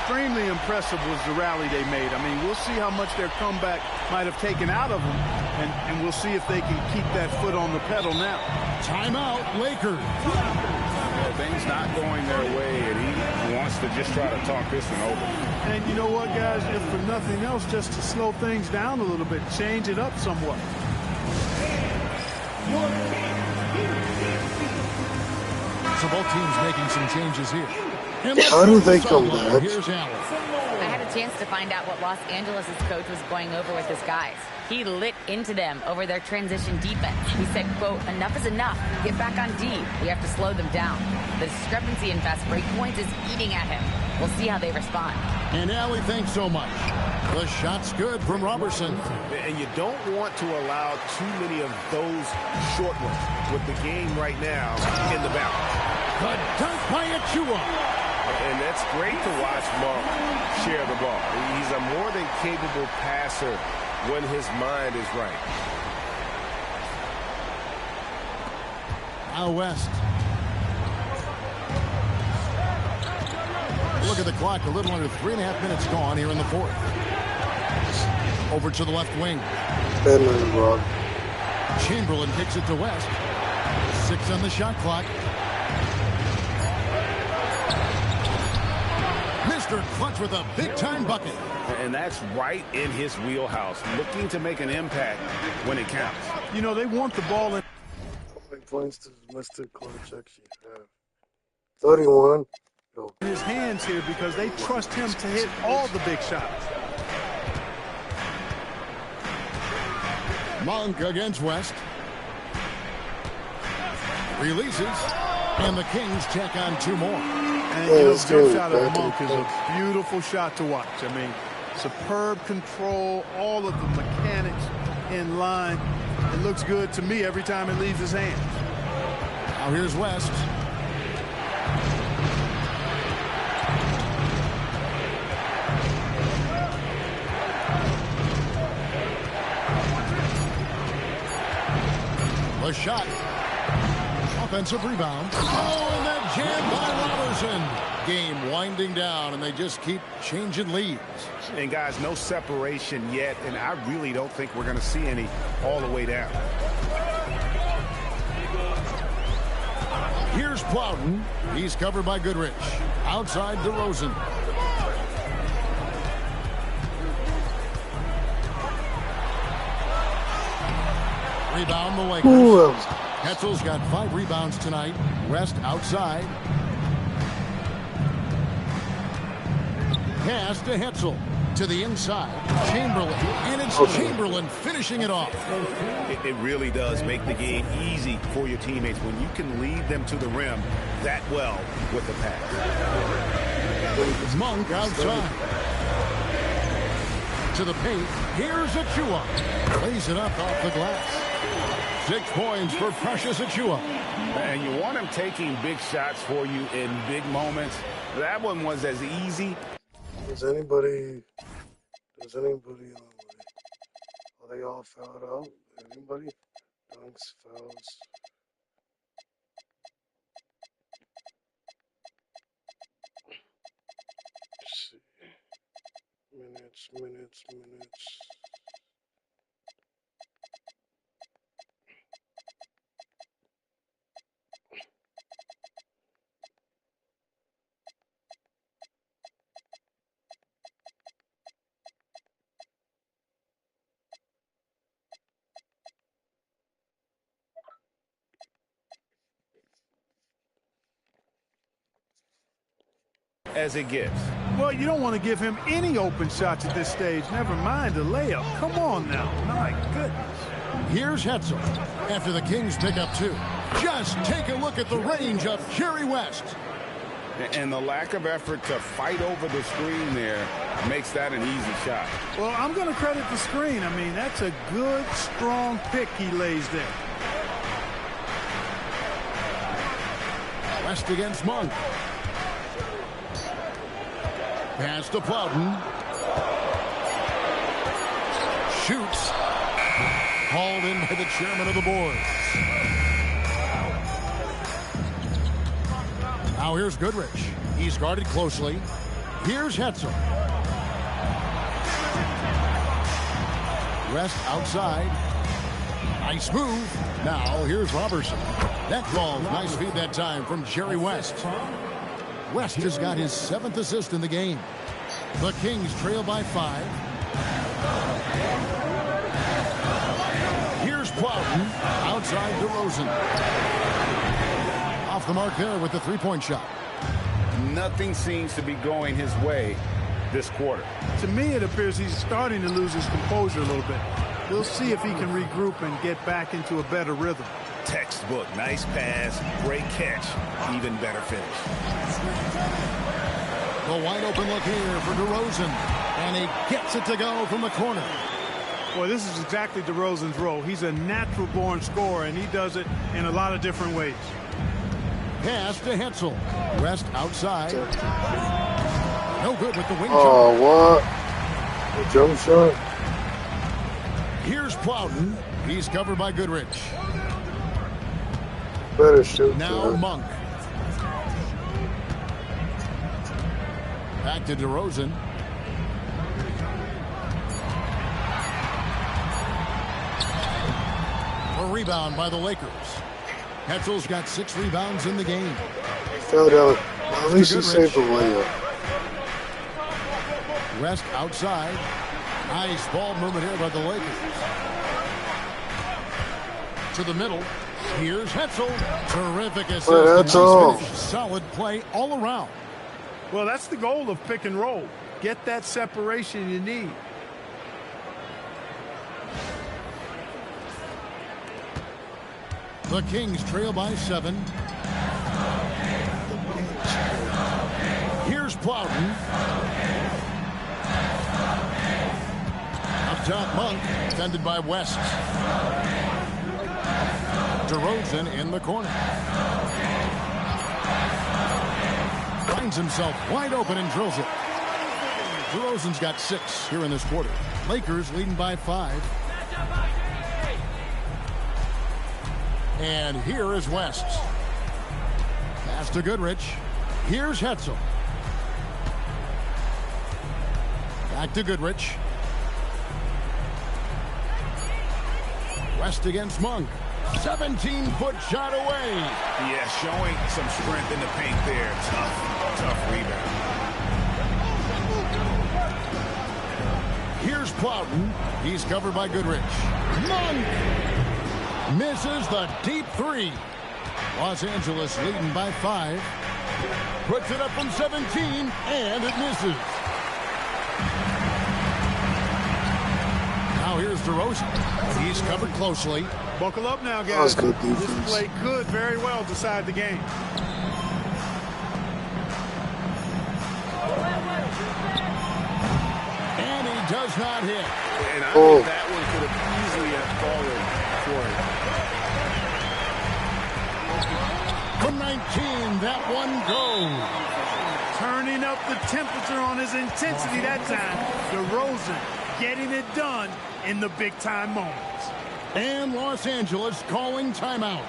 Speaker 7: Extremely impressive was the rally they made. I mean, we'll see how much their comeback might have taken out of them, and we'll see if they can keep that foot on the pedal now.
Speaker 3: Timeout, Lakers.
Speaker 2: Well, things not going their way, and he wants to just try to talk this one over.
Speaker 7: And you know what, guys? If for nothing else, just to slow things down a little bit, change it up somewhat.
Speaker 3: So both teams making some changes here.
Speaker 5: How do they come back?
Speaker 3: Here's Allen.
Speaker 10: I had a chance to find out what Los Angeles' coach was going over with his guys. He lit into them over their transition defense. He said, quote, "Enough is enough. Get back on D. We have to slow them down." The discrepancy in fast break points is eating at him. We'll see how they respond.
Speaker 3: And Allie, thanks so much. The shot's good from Robertson.
Speaker 12: And you don't want to allow too many of those short ones with the game right now in the balance.
Speaker 3: Good dunk by Achua.
Speaker 12: And that's great to watch Monk share the ball. He's a more than capable passer when his mind is right.
Speaker 3: Now West. Look at the clock. A little under 3.5 minutes gone here in the fourth. Over to the left wing. Chamberlain kicks it to West. 6 on the shot clock. Mr. Clutch with a big-time bucket.
Speaker 2: And that's right in his wheelhouse, looking to make an impact when it counts.
Speaker 7: You know, they want the ball in.
Speaker 5: How many points does Mr. Clutch actually have? 31.
Speaker 7: In his hands here because they trust him to hit all the big shots.
Speaker 3: Monk against West. Releases. And the Kings check on 2 more.
Speaker 7: And you know, the jump shot of Monk is a beautiful shot to watch. I mean, superb control, all of the mechanics in line. It looks good to me every time it leaves his hands.
Speaker 3: Now here's West. The shot. Offensive rebound. Oh, and that jam by Robertson. Game winding down, and they just keep changing leads.
Speaker 2: And, guys, no separation yet, and I really don't think we're going to see any all the way down.
Speaker 3: Here's Plowden. He's covered by Goodrich. Outside DeRozan. Rebound the Lakers. Hetzel's got 5 rebounds tonight. West outside. Pass to Hetzel. To the inside. Chamberlain. And it's Chamberlain finishing it off.
Speaker 2: It really does make the game easy for your teammates when you can lead them to the rim that well with the pass.
Speaker 3: Monk outside. To the paint. Here's Achua. Lays it up off the glass. 6 points for Precious Achua.
Speaker 2: And you want him taking big shots for you in big moments. That one was as easy.
Speaker 5: Does anybody are they all fouled out? Anybody? Dunks, fouls. Let's see. minutes.
Speaker 2: As it gets.
Speaker 7: Well, you don't want to give him any open shots at this stage. Never mind the layup. Come on now. My goodness.
Speaker 3: Here's Hetzel after the Kings pick up 2. Just take a look at the range of Jerry West.
Speaker 2: And the lack of effort to fight over the screen there makes that an easy shot.
Speaker 7: Well, I'm going to credit the screen. I mean, that's a good, strong pick he lays there.
Speaker 3: West against Monk. Pass to Plowden. Shoots. Hauled in by the chairman of the board. Now here's Goodrich. He's guarded closely. Here's Hetzel. West outside. Nice move. Now here's Robertson. That ball's nice feed that time from Jerry West. West has got his 7th assist in the game. The Kings trail by 5. Here's Plowden. Outside DeRozan. Off the mark there with the three-point shot.
Speaker 2: Nothing seems to be going his way this quarter.
Speaker 7: To me, it appears he's starting to lose his composure a little bit. We'll see if he can regroup and get back into a better rhythm.
Speaker 12: Textbook. Nice pass. Great catch. Even better finish.
Speaker 3: The wide open look here for DeRozan. And he gets it to go from the corner.
Speaker 7: Well, this is exactly DeRozan's role. He's a natural-born scorer, and he does it in a lot of different ways.
Speaker 3: Pass to Hetzel. West outside. No good with the wing
Speaker 5: Oh,
Speaker 3: shot.
Speaker 5: what? A jump shot?
Speaker 3: Here's Plowden. He's covered by Goodrich.
Speaker 5: Better shoot.
Speaker 3: Now
Speaker 5: man.
Speaker 3: Monk. Back to DeRozan. A rebound by the Lakers. Hetzel's got 6 rebounds in the game.
Speaker 5: Fell down. At least he saved the layup.
Speaker 3: West outside. Nice ball movement here by the Lakers. To the middle. Here's Hetzel. Terrific assist.
Speaker 5: That's all.
Speaker 3: Solid play all around.
Speaker 7: Well, that's the goal of pick and roll. Get that separation you need.
Speaker 3: The Kings trail by 7. Here's Plowden. Up top, Monk, defended by West. DeRozan in the corner. Finds himself wide open and drills it. DeRozan's got 6 here in this quarter. Lakers leading by 5. And here is West. Pass to Goodrich. Here's Hetzel. Back to Goodrich. West against Monk. 17-foot shot away.
Speaker 2: Yeah, showing some strength in the paint there. Tough rebound.
Speaker 3: Here's Plowden. He's covered by Goodrich. Monk misses the deep 3. Los Angeles leading by 5. Puts it up from 17, and it misses. Now here's DeRozan. He's covered closely.
Speaker 7: Buckle up now,
Speaker 5: That was
Speaker 7: guys.
Speaker 5: good
Speaker 7: This
Speaker 5: defense.
Speaker 7: play could very well decide the game.
Speaker 3: And he does not hit.
Speaker 2: And I
Speaker 5: Oh.
Speaker 2: think that one could have easily have fallen for him.
Speaker 3: From 19, that one goes.
Speaker 7: Turning up the temperature on his intensity that time. DeRozan getting it done in the big-time moments.
Speaker 3: And Los Angeles calling timeout.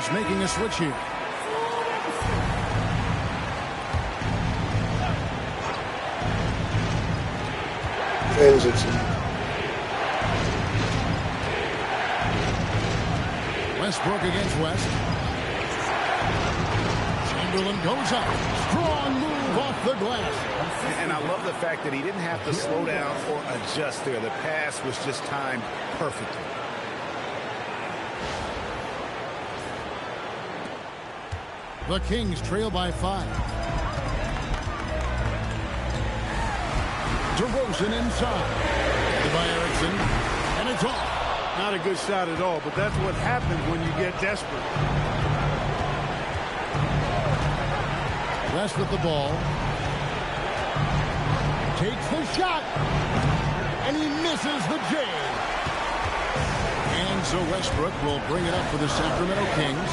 Speaker 3: Wizards making a switch here. Westbrook against West. Chamberlain goes up. Strong move off the glass.
Speaker 2: And I love the fact that he didn't have to slow down or adjust there. The pass was just timed perfectly.
Speaker 3: The Kings trail by 5. DeRozan inside. By Erickson. And it's off.
Speaker 7: Not a good shot at all, but that's what happens when you get desperate.
Speaker 3: West with the ball. Takes the shot. And he misses the J. And so Westbrook will bring it up for the Sacramento Kings.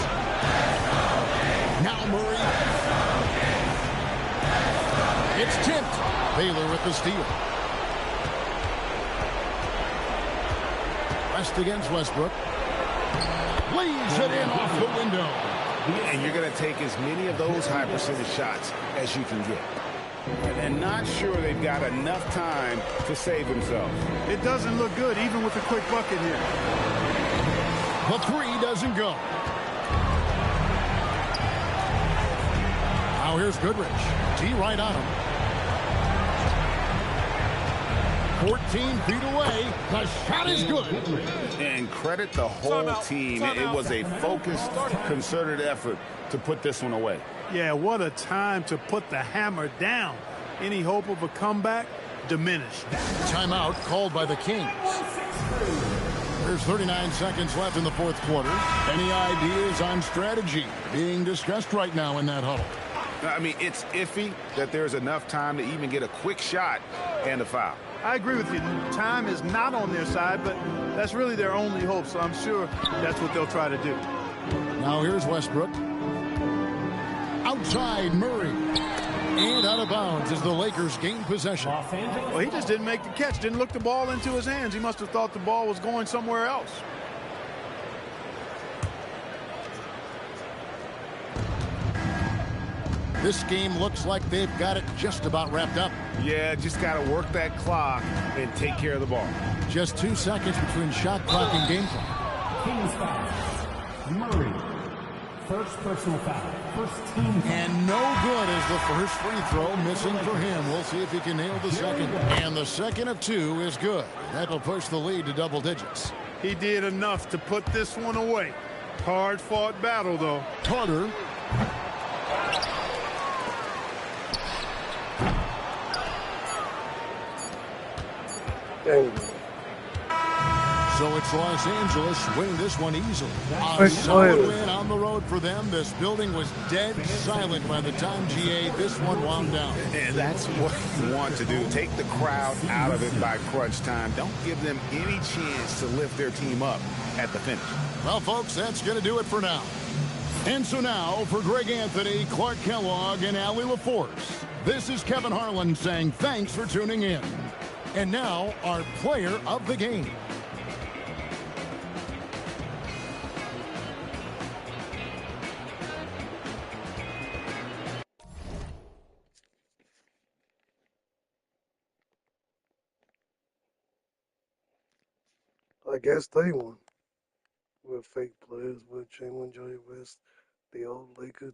Speaker 3: Now Murray. It's tipped. Baylor with the steal. West against Westbrook. Leaves it in off the window.
Speaker 2: And you're going to take as many of those high percentage shots as you can get. And not sure they've got enough time to save themselves.
Speaker 7: It doesn't look good, even with a quick bucket here.
Speaker 3: The three doesn't go. Now here's Goodrich. T right on him. 14 feet away. The shot is good.
Speaker 2: And credit the whole team. It was a focused, concerted effort to put this one away.
Speaker 7: Yeah, what a time to put the hammer down. Any hope of a comeback? Diminished.
Speaker 3: Timeout called by the Kings. There's 39 seconds left in the fourth quarter. Any ideas on strategy being discussed right now in that huddle?
Speaker 2: I mean, it's iffy that there's enough time to even get a quick shot and a foul.
Speaker 7: I agree with you. Time is not on their side, but that's really their only hope, so I'm sure that's what they'll try to do.
Speaker 3: Now here's Westbrook. Outside Murray. And out of bounds as the Lakers gain possession.
Speaker 7: Well, he just didn't make the catch, didn't look the ball into his hands. He must have thought the ball was going somewhere else.
Speaker 3: This game looks like they've got it just about wrapped up.
Speaker 2: Yeah, just got to work that clock and take care of the ball.
Speaker 3: Just 2 seconds between shot clock and game clock.
Speaker 6: Kings foul. Murray. First personal foul. First team foul.
Speaker 3: And no good as the first free throw missing for him. We'll see if he can nail the second. And the second of 2 is good. That'll push the lead to double digits.
Speaker 7: He did enough to put this one away. Hard-fought battle, though.
Speaker 3: Carter. So it's Los Angeles winning this one easily. A solid win on the road for them. This building was dead silent by the time GA this one wound down.
Speaker 2: And that's what you want to do. Take the crowd out of it by crunch time. Don't give them any chance to lift their team up at the finish.
Speaker 3: Well, folks, that's going to do it for now. And so now, for Greg Anthony, Clark Kellogg, and Allie LaForce, this is Kevin Harlan saying thanks for tuning in. And now, our player of the game.
Speaker 5: I guess they won. With fake players, with Chamberlain, Joey West, the old Lakers.